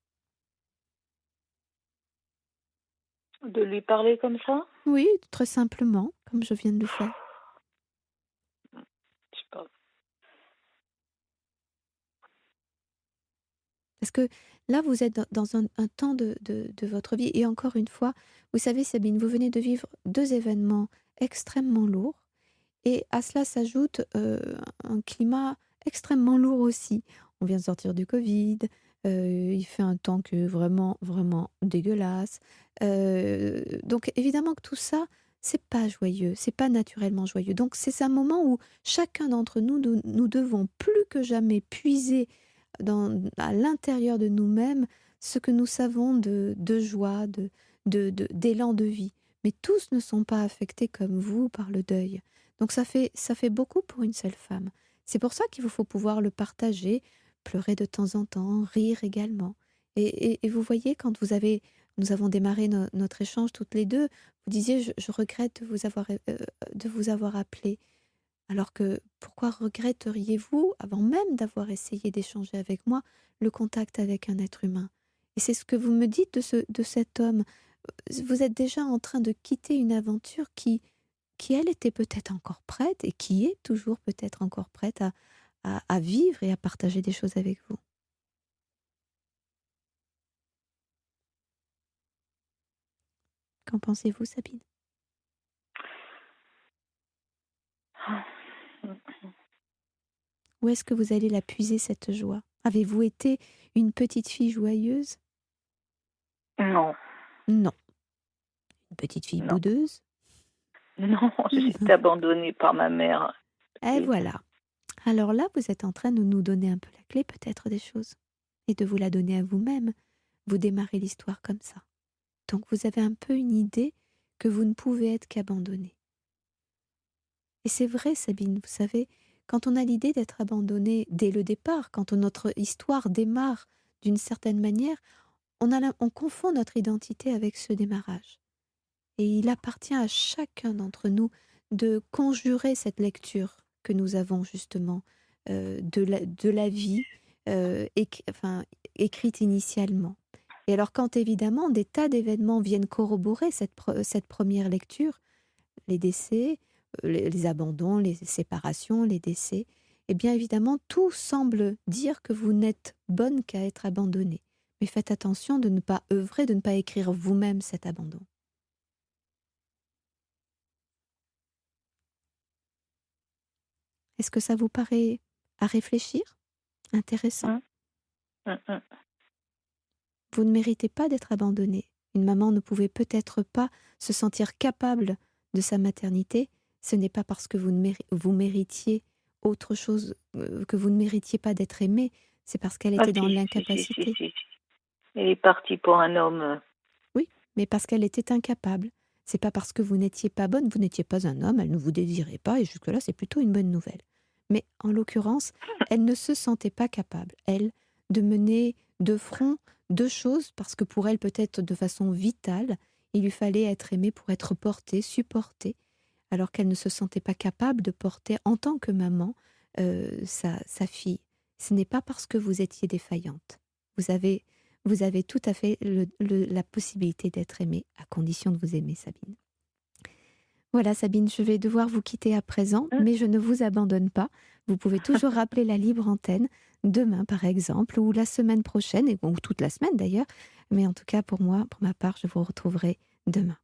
De lui parler comme ça? Oui, très simplement, comme je viens de le faire. Je sais pas. Parce que là, vous êtes dans un temps de votre vie. Et encore une fois, vous savez, Sabine, vous venez de vivre deux événements extrêmement lourds. Et à cela s'ajoute un climat extrêmement lourd aussi. On vient de sortir du Covid, il fait un temps que vraiment, vraiment dégueulasse. Donc évidemment que tout ça, c'est pas joyeux, c'est pas naturellement joyeux. Donc c'est un moment où chacun d'entre nous, nous devons plus que jamais puiser à l'intérieur de nous-mêmes ce que nous savons de joie, d'élan de vie. Mais tous ne sont pas affectés comme vous par le deuil. Donc ça fait beaucoup pour une seule femme. C'est pour ça qu'il vous faut pouvoir le partager, pleurer de temps en temps, rire également. Et vous voyez, nous avons démarré notre échange toutes les deux, vous disiez, je regrette de vous avoir appelé. Alors que pourquoi regretteriez-vous, avant même d'avoir essayé d'échanger avec moi, le contact avec un être humain? Et c'est ce que vous me dites de cet homme. Vous êtes déjà en train de quitter une aventure qui elle, était peut-être encore prête et qui est toujours peut-être encore prête à vivre et à partager des choses avec vous. Qu'en pensez-vous, Sabine? Où est-ce que vous allez la puiser, cette joie? Avez-vous été une petite fille joyeuse? Non, Non. Une petite fille non, boudeuse? non, j'ai été abandonnée par ma mère. Et voilà. Alors là, vous êtes en train de nous donner un peu la clé peut-être des choses et de vous la donner à vous-même. Vous démarrez l'histoire comme ça. Donc vous avez un peu une idée que vous ne pouvez être qu'abandonné. Et c'est vrai, Sabine, vous savez, quand on a l'idée d'être abandonné dès le départ, quand notre histoire démarre d'une certaine manière, on confond notre identité avec ce démarrage. Et il appartient à chacun d'entre nous de conjurer cette lecture que nous avons justement de la vie écrite initialement. Et alors quand évidemment des tas d'événements viennent corroborer cette première lecture, les décès, les abandons, les séparations, les décès, eh bien évidemment tout semble dire que vous n'êtes bonne qu'à être abandonnée. Mais faites attention de ne pas œuvrer, de ne pas écrire vous-même cet abandon. Est-ce que ça vous paraît à réfléchir? Intéressant? Hum, hum, hum. Vous ne méritez pas d'être abandonnée. Une maman ne pouvait peut-être pas se sentir capable de sa maternité. Ce n'est pas parce que vous méritiez autre chose, que vous ne méritiez pas d'être aimée. C'est parce qu'elle Ah était dans si, l'incapacité. si. Elle est partie pour un homme. Oui, mais parce qu'elle était incapable. C'est pas parce que vous n'étiez pas bonne, vous n'étiez pas un homme, elle ne vous désirait pas, et jusque-là, c'est plutôt une bonne nouvelle. Mais en l'occurrence, elle ne se sentait pas capable, elle, de mener de front deux choses, parce que pour elle, peut-être de façon vitale, il lui fallait être aimée pour être portée, supportée, alors qu'elle ne se sentait pas capable de porter en tant que maman sa fille. Ce n'est pas parce que vous étiez défaillante. Vous avez tout à fait la possibilité d'être aimée, à condition de vous aimer, Sabine. Voilà, Sabine, je vais devoir vous quitter à présent, mais je ne vous abandonne pas. Vous pouvez toujours rappeler la libre antenne, demain par exemple, ou la semaine prochaine, ou toute la semaine d'ailleurs. Mais en tout cas, pour moi, pour ma part, je vous retrouverai demain.